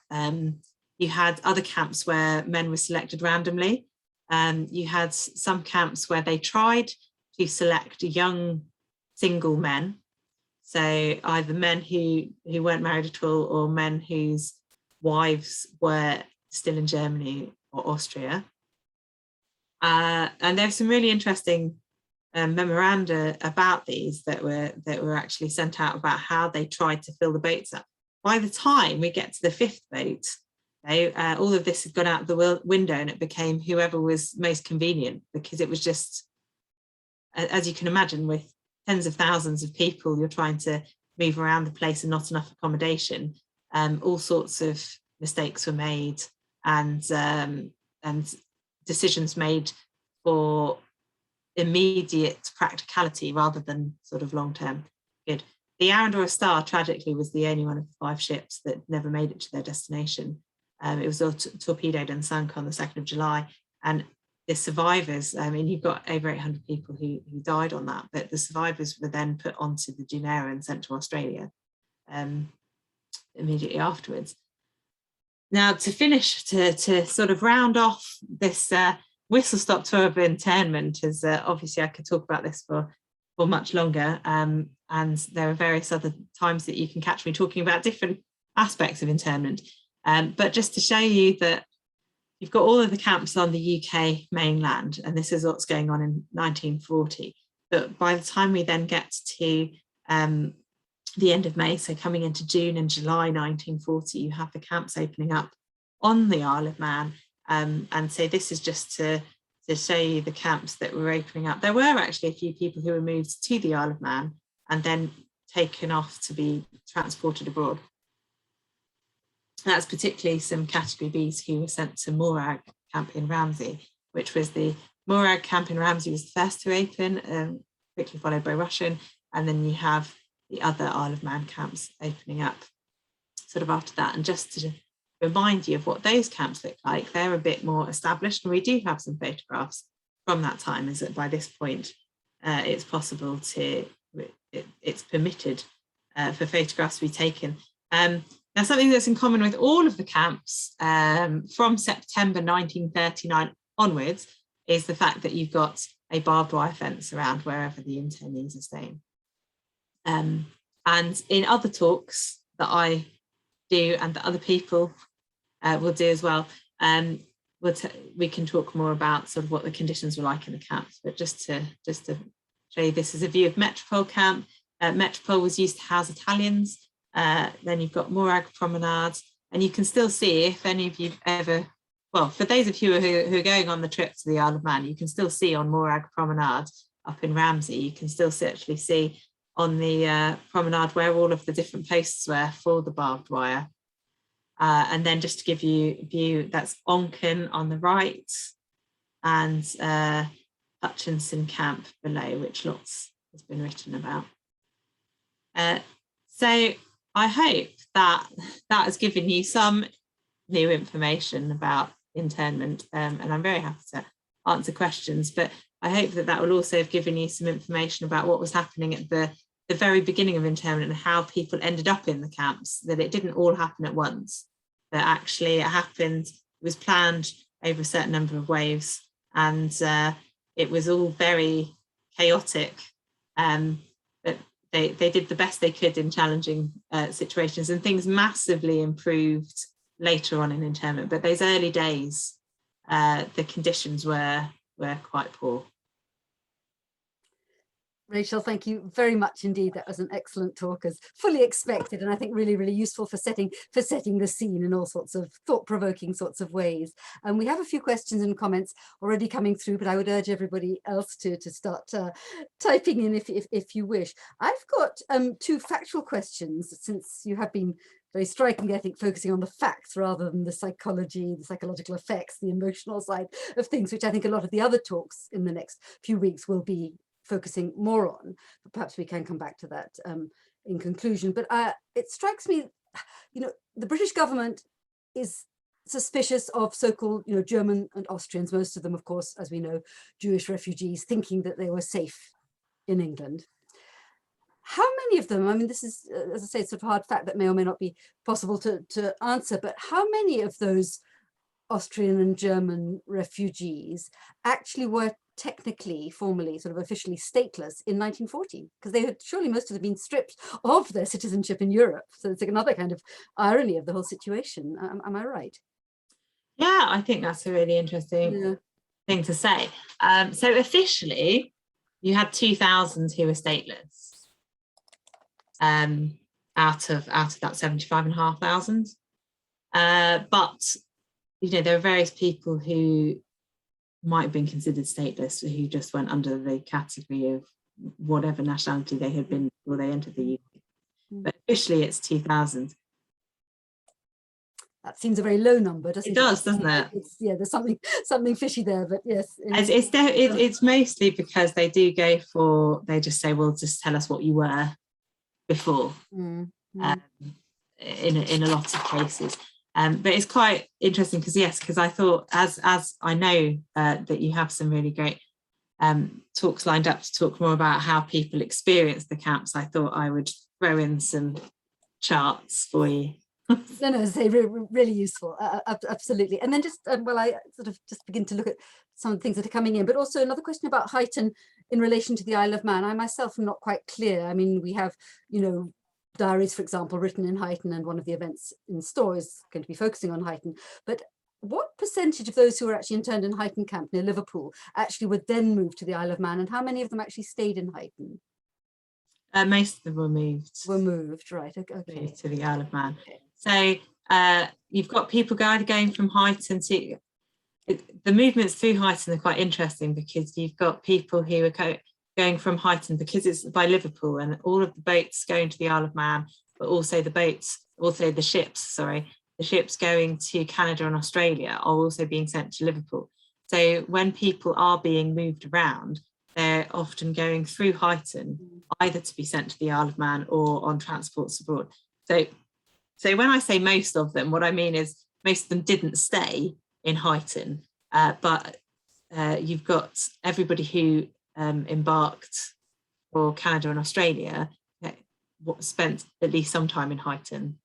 You had other camps where men were selected randomly. You had some camps where they tried to select young single men, so either men who weren't married at all or men whose wives were still in Germany or Austria. And there were some really interesting memoranda about these that were actually sent out about how they tried to fill the boats up. By the time we get to the fifth boat, all of this had gone out the window, and it became whoever was most convenient, because it was just, as you can imagine, with tens of thousands of people, you're trying to move around the place and not enough accommodation. All sorts of mistakes were made, and decisions made for immediate practicality rather than sort of long-term good. The Arundel Star, tragically, was the only one of the 5 ships that never made it to their destination. It was torpedoed and sunk on the 2nd of July. And the survivors, I mean, you've got over 800 people who died on that, but the survivors were then put onto the Junera and sent to Australia immediately afterwards. Now, to finish, to sort of round off this whistle-stop tour of internment, as obviously I could talk about this for much longer, and there are various other times that you can catch me talking about different aspects of internment. But just to show you that you've got all of the camps on the UK mainland, and this is what's going on in 1940. But by the time we then get to the end of May, so coming into June and July 1940, you have the camps opening up on the Isle of Man. And so this is just to show you the camps that were opening up. There were actually a few people who were moved to the Isle of Man and then taken off to be transported abroad. That's particularly some category Bs who were sent to Morag camp in Ramsey, which was the Morag camp in Ramsey was the first to open, quickly followed by Russian. And then you have the other Isle of Man camps opening up sort of after that. And just to remind you of what those camps look like, they're a bit more established, and we do have some photographs from that time, is that by this point it's possible to, it's permitted for photographs to be taken. Now, something that's in common with all of the camps from September 1939 onwards is the fact that you've got a barbed wire fence around wherever the internees are staying. And in other talks that I do and that other people will do as well, we can talk more about sort of what the conditions were like in the camps. But just to show you, this is a view of Metropole camp. Metropole was used to house Italians. Then you've got Morag Promenade, and you can still see, if any of you ever, well, for those of you who are going on the trip to the Isle of Man, you can still see on Morag Promenade up in Ramsey, you can still actually see on the promenade where all of the different posts were for the barbed wire. And then just to give you a view, that's Onken on the right and Hutchinson Camp below, which lots has been written about. So I hope that has given you some new information about internment, and I'm very happy to answer questions, but I hope that will also have given you some information about what was happening at the very beginning of internment and how people ended up in the camps, that it didn't all happen at once, that actually it happened, it was planned over a certain number of waves, and it was all very chaotic, but they did the best they could in challenging situations, and things massively improved later on in internment, but those early days, the conditions were quite poor. Rachel, thank you very much indeed. That was an excellent talk, as fully expected, and I think really, really useful for setting the scene in all sorts of thought-provoking sorts of ways. And we have a few questions and comments already coming through, but I would urge everybody else to start typing in if you wish. I've got two factual questions, since you have been very striking, I think, focusing on the facts rather than the psychology, the psychological effects, the emotional side of things, which I think a lot of the other talks in the next few weeks will be focusing more on, but perhaps we can come back to that in conclusion. But it strikes me, the British government is suspicious of so-called, German and Austrians, most of them, of course, as we know, Jewish refugees, thinking that they were safe in England. How many of them, I mean, this is, as I say, it's a hard fact that may or may not be possible to answer, but how many of those Austrian and German refugees actually were technically, formally, sort of officially stateless in 1940? Because they had surely most of them been stripped of their citizenship in Europe. So it's like another kind of irony of the whole situation. Am I right? Yeah, I think that's a really interesting thing to say. So officially, you had 2,000 who were stateless out of that 75,500. But there are various people who might have been considered stateless, who just went under the category of whatever nationality they had been before they entered the UK. But officially it's 2,000. That seems a very low number, doesn't it? It does, doesn't it? There's something fishy there, but yes. It's mostly because they do go for, they just say, well, just tell us what you were before, in a lot of cases. But it's quite interesting because I thought, as I know that you have some really great talks lined up to talk more about how people experience the camps, I thought I would throw in some charts for you. No, they're really useful, absolutely. And then just while I sort of just begin to look at some of the things that are coming in, but also another question about heighten in relation to the Isle of Man. I myself am not quite clear. I mean, we have, diaries, for example, written in heighten, and one of the events in store is going to be focusing on heighten. But what percentage of those who were actually interned in Heighten Camp near Liverpool actually would then move to the Isle of Man, and how many of them actually stayed in Heighten? Most of them were moved. Right. Okay. To the Isle of Man. Okay. So you've got people going from Heighten to, the movements through Heighten are quite interesting, because you've got people who are going from Heighten because it's by Liverpool, and all of the boats going to the Isle of Man, but also the ships going to Canada and Australia are also being sent to Liverpool. So when people are being moved around, they're often going through Heighten, either to be sent to the Isle of Man or on transports abroad. So when I say most of them, what I mean is most of them didn't stay in Heighten, but you've got everybody who embarked for Canada and Australia spent at least some time in Heighten,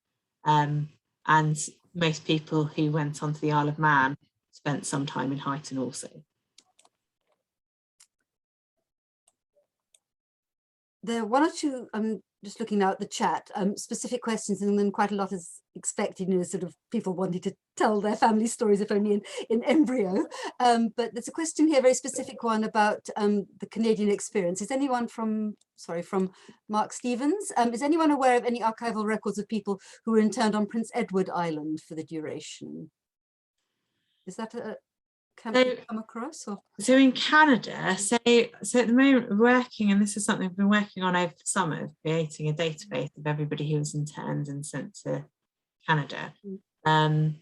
and most people who went on to the Isle of Man spent some time in Heighten also. There are one or two, I'm just looking now at the chat, specific questions, and then quite a lot is expected, sort of people wanting to tell their family stories, if only in embryo. But there's a question here, a very specific one about the Canadian experience. Is anyone from Mark Stevens, is anyone aware of any archival records of people who were interned on Prince Edward Island for the duration? Is that come across? Or? So in Canada, so at the moment we're working, and this is something we've been working on over the summer, creating a database of everybody who was interned and sent to Canada. so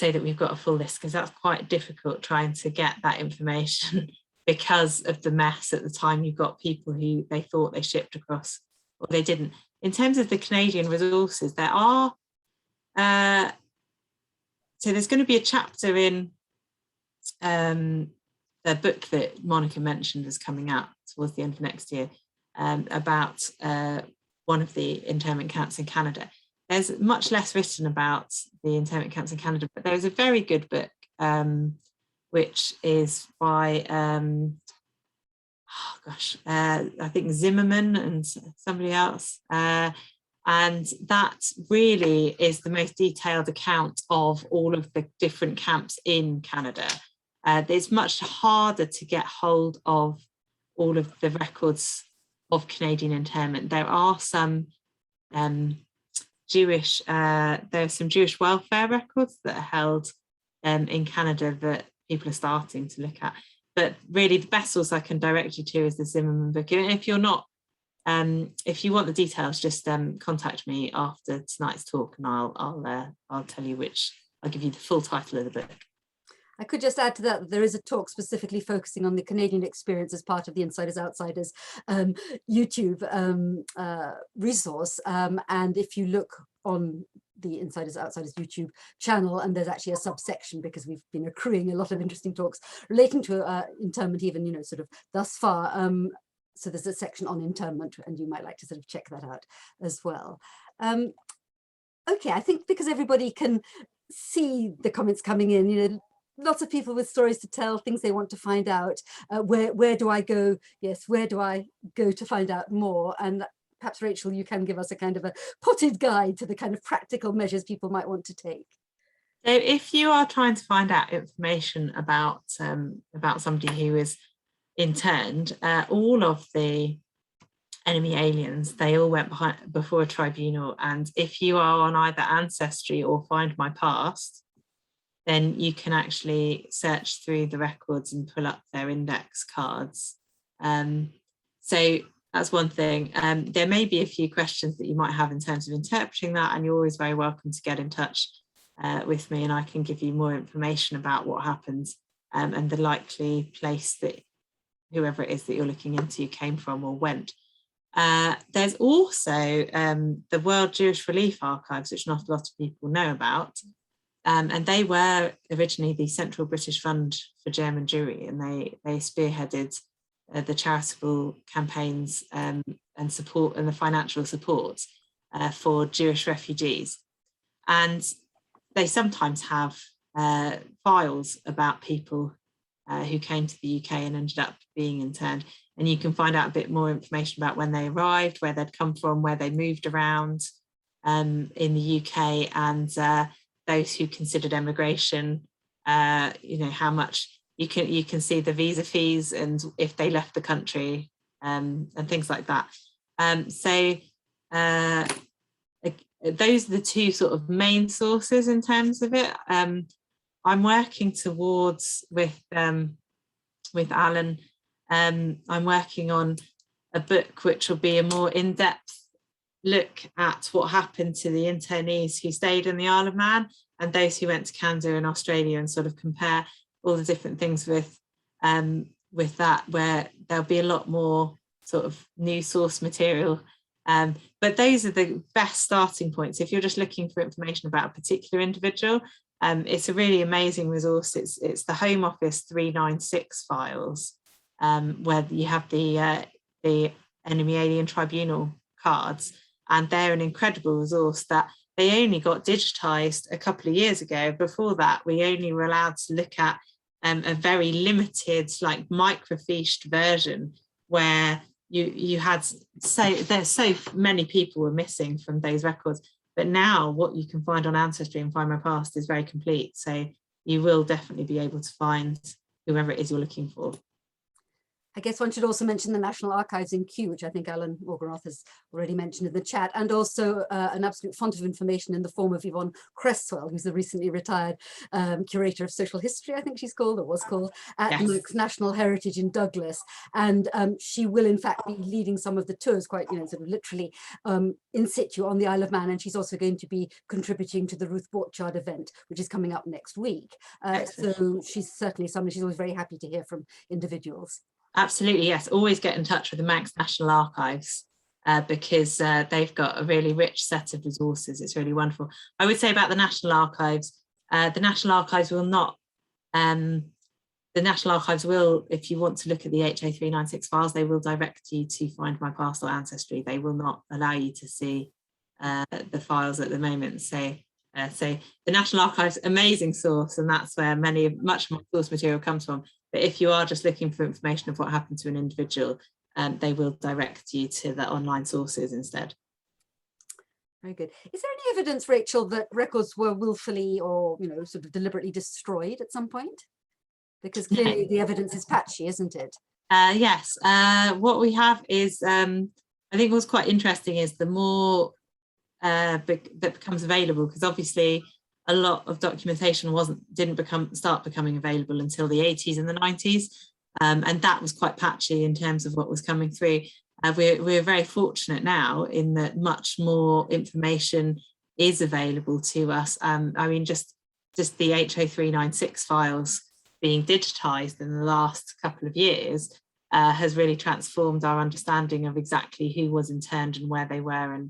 that we've got a full list, because that's quite difficult trying to get that information because of the mess at the time. You've got people who they thought they shipped across or they didn't. In terms of the Canadian resources, there are, so there's going to be a chapter in the book that Monica mentioned is coming out towards the end of next year, about one of the internment camps in Canada. There's much less written about the internment camps in Canada, but there's a very good book, which is by, I think Zimmerman and somebody else. And that really is the most detailed account of all of the different camps in Canada. It's much harder to get hold of all of the records of Canadian internment. There are some Jewish welfare records that are held in Canada that people are starting to look at. But really, the best source I can direct you to is the Zimmerman book. And if you're not, if you want the details, just contact me after tonight's talk, and I'll tell you I'll give you the full title of the book. I could just add to that, there is a talk specifically focusing on the Canadian experience as part of the Insiders Outsiders YouTube resource. And if you look on the Insiders Outsiders YouTube channel, and there's actually a subsection, because we've been accruing a lot of interesting talks relating to internment, even, sort of thus far. So there's a section on internment, and you might like to sort of check that out as well. Okay, I think because everybody can see the comments coming in, lots of people with stories to tell, things they want to find out. Where do I go? Yes, where do I go to find out more? And perhaps, Rachel, you can give us a kind of a potted guide to the kind of practical measures people might want to take. So if you are trying to find out information about somebody who is interned, all of the enemy aliens, they all went before a tribunal. And if you are on either Ancestry or Find My Past, then you can actually search through the records and pull up their index cards. So that's one thing. There may be a few questions that you might have in terms of interpreting that, and you're always very welcome to get in touch with me, and I can give you more information about what happens and the likely place that whoever it is that you're looking into came from or went. There's also the World Jewish Relief Archives, which not a lot of people know about. And they were originally the Central British Fund for German Jewry, and they spearheaded the charitable campaigns and support and the financial support for Jewish refugees. And they sometimes have files about people who came to the UK and ended up being interned. And you can find out a bit more information about when they arrived, where they'd come from, where they moved around in the UK, and those who considered emigration, how much you can see the visa fees and if they left the country and things like that. So those are the two sort of main sources in terms of it. I'm working towards with Alan. I'm working on a book which will be a more in-depth look at what happened to the internees who stayed in the Isle of Man and those who went to Canada and Australia, and sort of compare all the different things with that, where there'll be a lot more sort of new source material. But those are the best starting points. If you're just looking for information about a particular individual, it's a really amazing resource. It's the Home Office 396 files, where you have the enemy alien tribunal cards, and they're an incredible resource that they only got digitized a couple of years ago. Before that, we only were allowed to look at a very limited, like microfished version, where you had there's so many people were missing from those records. But now what you can find on Ancestry and Find My Past is very complete. So you will definitely be able to find whoever it is you're looking for. I guess one should also mention the National Archives in Kew, which I think Alan Morganroth has already mentioned in the chat, and also an absolute font of information in the form of Yvonne Cresswell, who's the recently retired curator of social history, I think she's called, or was called, at the Monks National Heritage in Douglas. And she will in fact be leading some of the tours, quite, you know, sort of literally in situ on the Isle of Man. And she's also going to be contributing to the Ruth Borchardt event, which is coming up next week. So she's certainly someone, she's always very happy to hear from individuals. Absolutely, yes. Always get in touch with the Manx National Archives because they've got a really rich set of resources. It's really wonderful. I would say about the National Archives will not, the National Archives will, if you want to look at the HA396 files, they will direct you to Find My Past or Ancestry. They will not allow you to see the files at the moment. So the National Archives, amazing source, and that's where much more source material comes from. But if you are just looking for information of what happened to an individual, they will direct you to the online sources instead. Very good. Is there any evidence, Rachel, that records were willfully or, you know, sort of deliberately destroyed at some point? Because clearly the evidence is patchy, isn't it? Yes. What we have is, I think what's quite interesting is the more that becomes available, because obviously a lot of documentation didn't start becoming available until the 80s and the 90s, and that was quite patchy in terms of what was coming through. We're very fortunate now in that much more information is available to us. I mean, just the HO396 files being digitized in the last couple of years has really transformed our understanding of exactly who was interned and where they were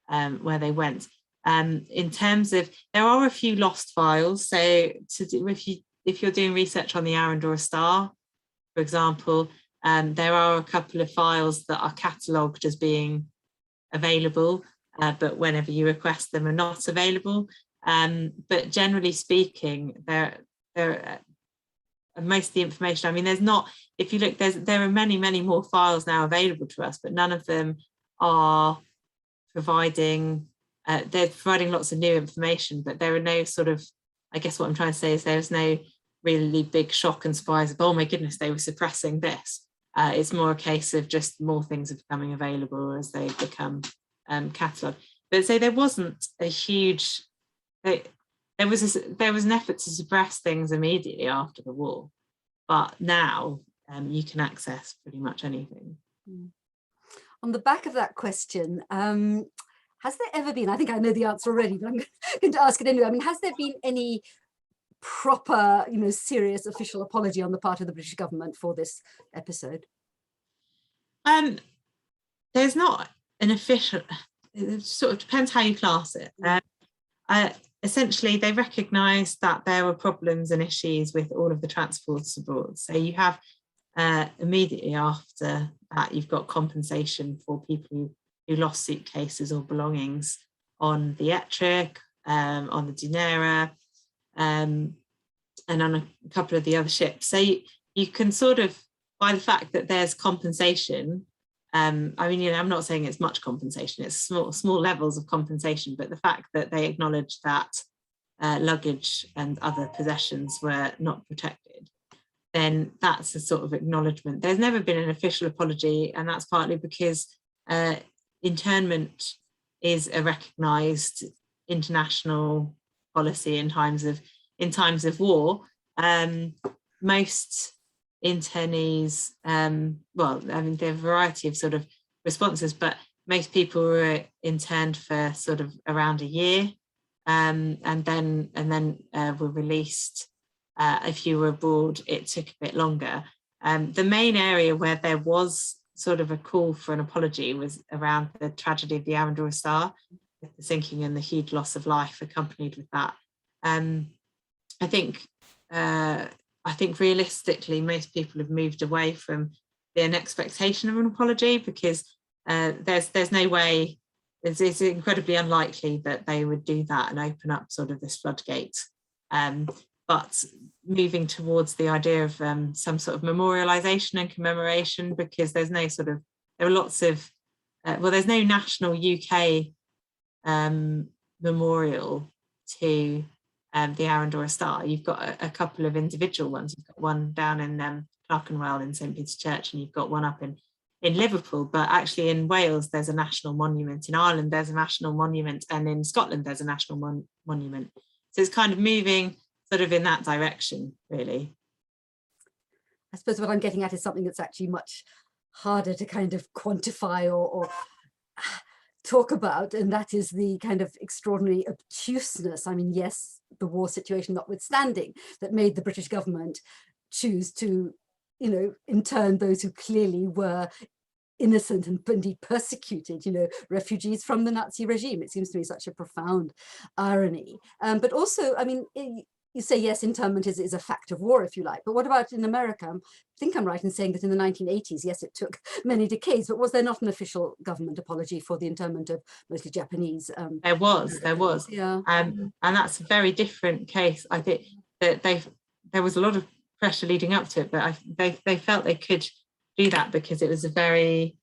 and where they went. In terms of, there are a few lost files. So if you're doing research on the Arundel Star, for example, there are a couple of files that are catalogued as being available, but whenever you request them are not available. But generally speaking, most of the information, I mean, there's not, if you look, there are many more files now available to us, but none of them are providing, they're providing lots of new information, but there are no sort of, I guess what I'm trying to say is there's no really big shock and surprise of, oh my goodness, they were suppressing this. It's more a case of just more things are becoming available as they become catalogued. But so there wasn't a huge, there was an effort to suppress things immediately after the war, but now you can access pretty much anything. On the back of that question, has there ever been, I think I know the answer already, but I'm going to ask it anyway. I mean, has there been any proper, you know, serious official apology on the part of the British government for this episode? There's not an official, it sort of depends how you class it. Essentially, they recognised that there were problems and issues with all of the transports abroad. So you have immediately after that, you've got compensation for people who lost suitcases or belongings on the Ettrick, on the Dunera, and on a couple of the other ships. So you can sort of, by the fact that there's compensation, I mean, you know, I'm not saying it's much compensation, it's small levels of compensation, but the fact that they acknowledge that luggage and other possessions were not protected, then that's a sort of acknowledgement. There's never been an official apology, and that's partly because internment is a recognised international policy in times of war. Most internees, well, I mean, there are a variety of sort of responses, but most people were interned for sort of around a year, and then were released. If you were abroad, it took a bit longer. The main area where there was sort of a call for an apology was around the tragedy of the Arundel Star, with the sinking and the huge loss of life accompanied with that. I think realistically, most people have moved away from an expectation of an apology, because there's no way, it's incredibly unlikely that they would do that and open up sort of this floodgate. But moving towards the idea of some sort of memorialisation and commemoration, because there's no sort of, there are lots of, there's no national UK memorial to the Arundel Star. You've got a couple of individual ones. You've got one down in Clerkenwell in St Peter's Church, and you've got one up in Liverpool, but actually in Wales there's a national monument, in Ireland there's a national monument, and in Scotland there's a national monument. So it's kind of moving sort of in that direction, really. I suppose what I'm getting at is something that's actually much harder to kind of quantify or talk about, and that is the kind of extraordinary obtuseness. I mean, yes, the war situation notwithstanding, that made the British government choose to, you know, intern those who clearly were innocent and indeed persecuted, you know, refugees from the Nazi regime. It seems to me such a profound irony. But also, I mean, you say, yes, internment is a fact of war, if you like, but what about in America? I think I'm right in saying that in the 1980s, yes, it took many decades, but was there not an official government apology for the internment of mostly Japanese? There was. Yeah. And that's a very different case. I think that there was a lot of pressure leading up to it, but they felt they could do that because it was a very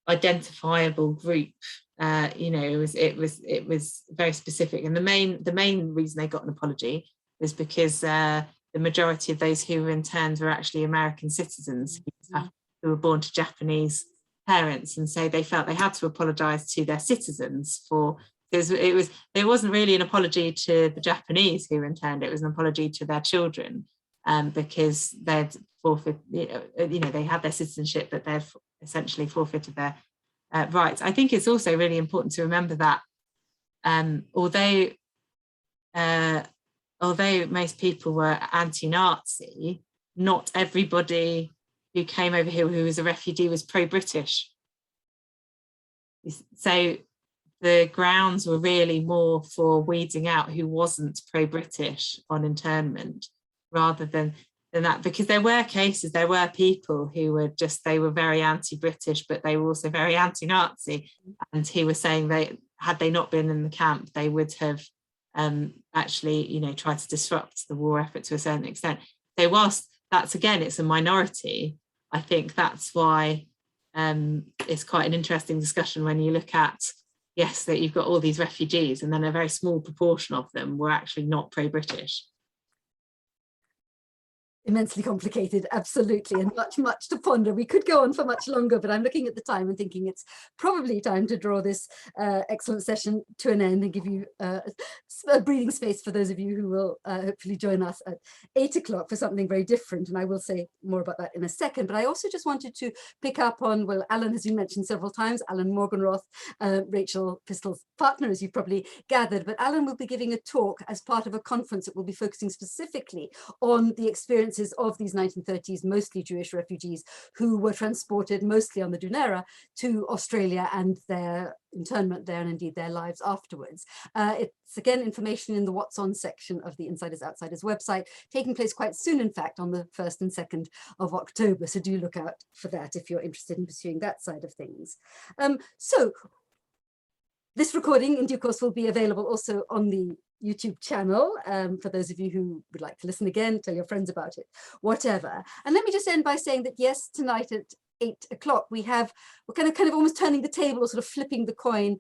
identifiable group. You know, it was very specific, and the main reason they got an apology was because the majority of those who were interned were actually American citizens who were born to Japanese parents, and so they felt they had to apologise to their citizens for. It wasn't really an apology to the Japanese who were interned; it was an apology to their children. Because they'd forfeit, you know, they had their citizenship, but they'd essentially forfeited their rights. I think it's also really important to remember that although most people were anti-Nazi, not everybody who came over here who was a refugee was pro-British. So the grounds were really more for weeding out who wasn't pro-British on internment, rather than that, because there were people who were they were very anti-British, but they were also very anti-Nazi, and who were saying had they not been in the camp, they would have actually, you know, tried to disrupt the war effort to a certain extent. So whilst it's a minority, I think that's why it's quite an interesting discussion when you look at, yes, that you've got all these refugees, and then a very small proportion of them were actually not pro-British. Immensely complicated, absolutely, and much to ponder. We could go on for much longer, but I'm looking at the time and thinking it's probably time to draw this excellent session to an end and give you a breathing space for those of you who will hopefully join us at 8 o'clock for something very different. And I will say more about that in a second. But I also just wanted to pick up on, well, Alan has been mentioned several times, Alan Morganroth, Rachel Pistol's partner, as you've probably gathered. But Alan will be giving a talk as part of a conference that will be focusing specifically on the experience of these 1930s, mostly Jewish refugees who were transported mostly on the Dunera to Australia, and their internment there, and indeed their lives afterwards. It's again information in the What's On section of the Insiders Outsiders website, taking place quite soon, in fact, on the 1st and 2nd of October. So do look out for that if you're interested in pursuing that side of things. So this recording in due course will be available also on the YouTube channel for those of you who would like to listen again, tell your friends about it, whatever. And let me just end by saying that, yes, tonight at 8 o'clock we're kind of almost turning the table, or sort of flipping the coin.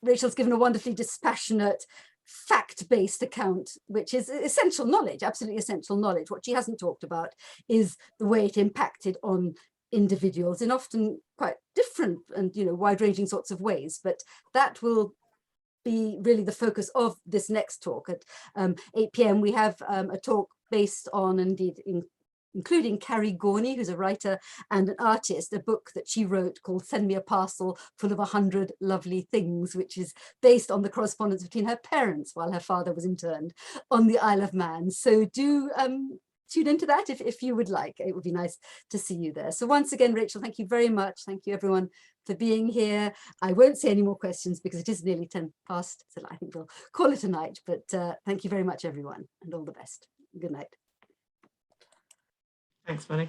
Rachel's given a wonderfully dispassionate, fact-based account, which is essential knowledge, absolutely essential knowledge. What she hasn't talked about is the way it impacted on individuals in often quite different and, you know, wide-ranging sorts of ways. But that will be really the focus of this next talk. At 8 p.m. we have a talk based on, indeed including Carrie Gorney, who's a writer and an artist, a book that she wrote called Send Me a Parcel Full of 100 Lovely Things, which is based on the correspondence between her parents while her father was interned on the Isle of Man. So do tune into that if you would like. It would be nice to see you there. So once again, Rachel, thank you very much. Thank you everyone for being here. I won't say any more questions because it is nearly 10 past, so I think we'll call it a night. But thank you very much, everyone, and all the best. Good night. Thanks, Molly.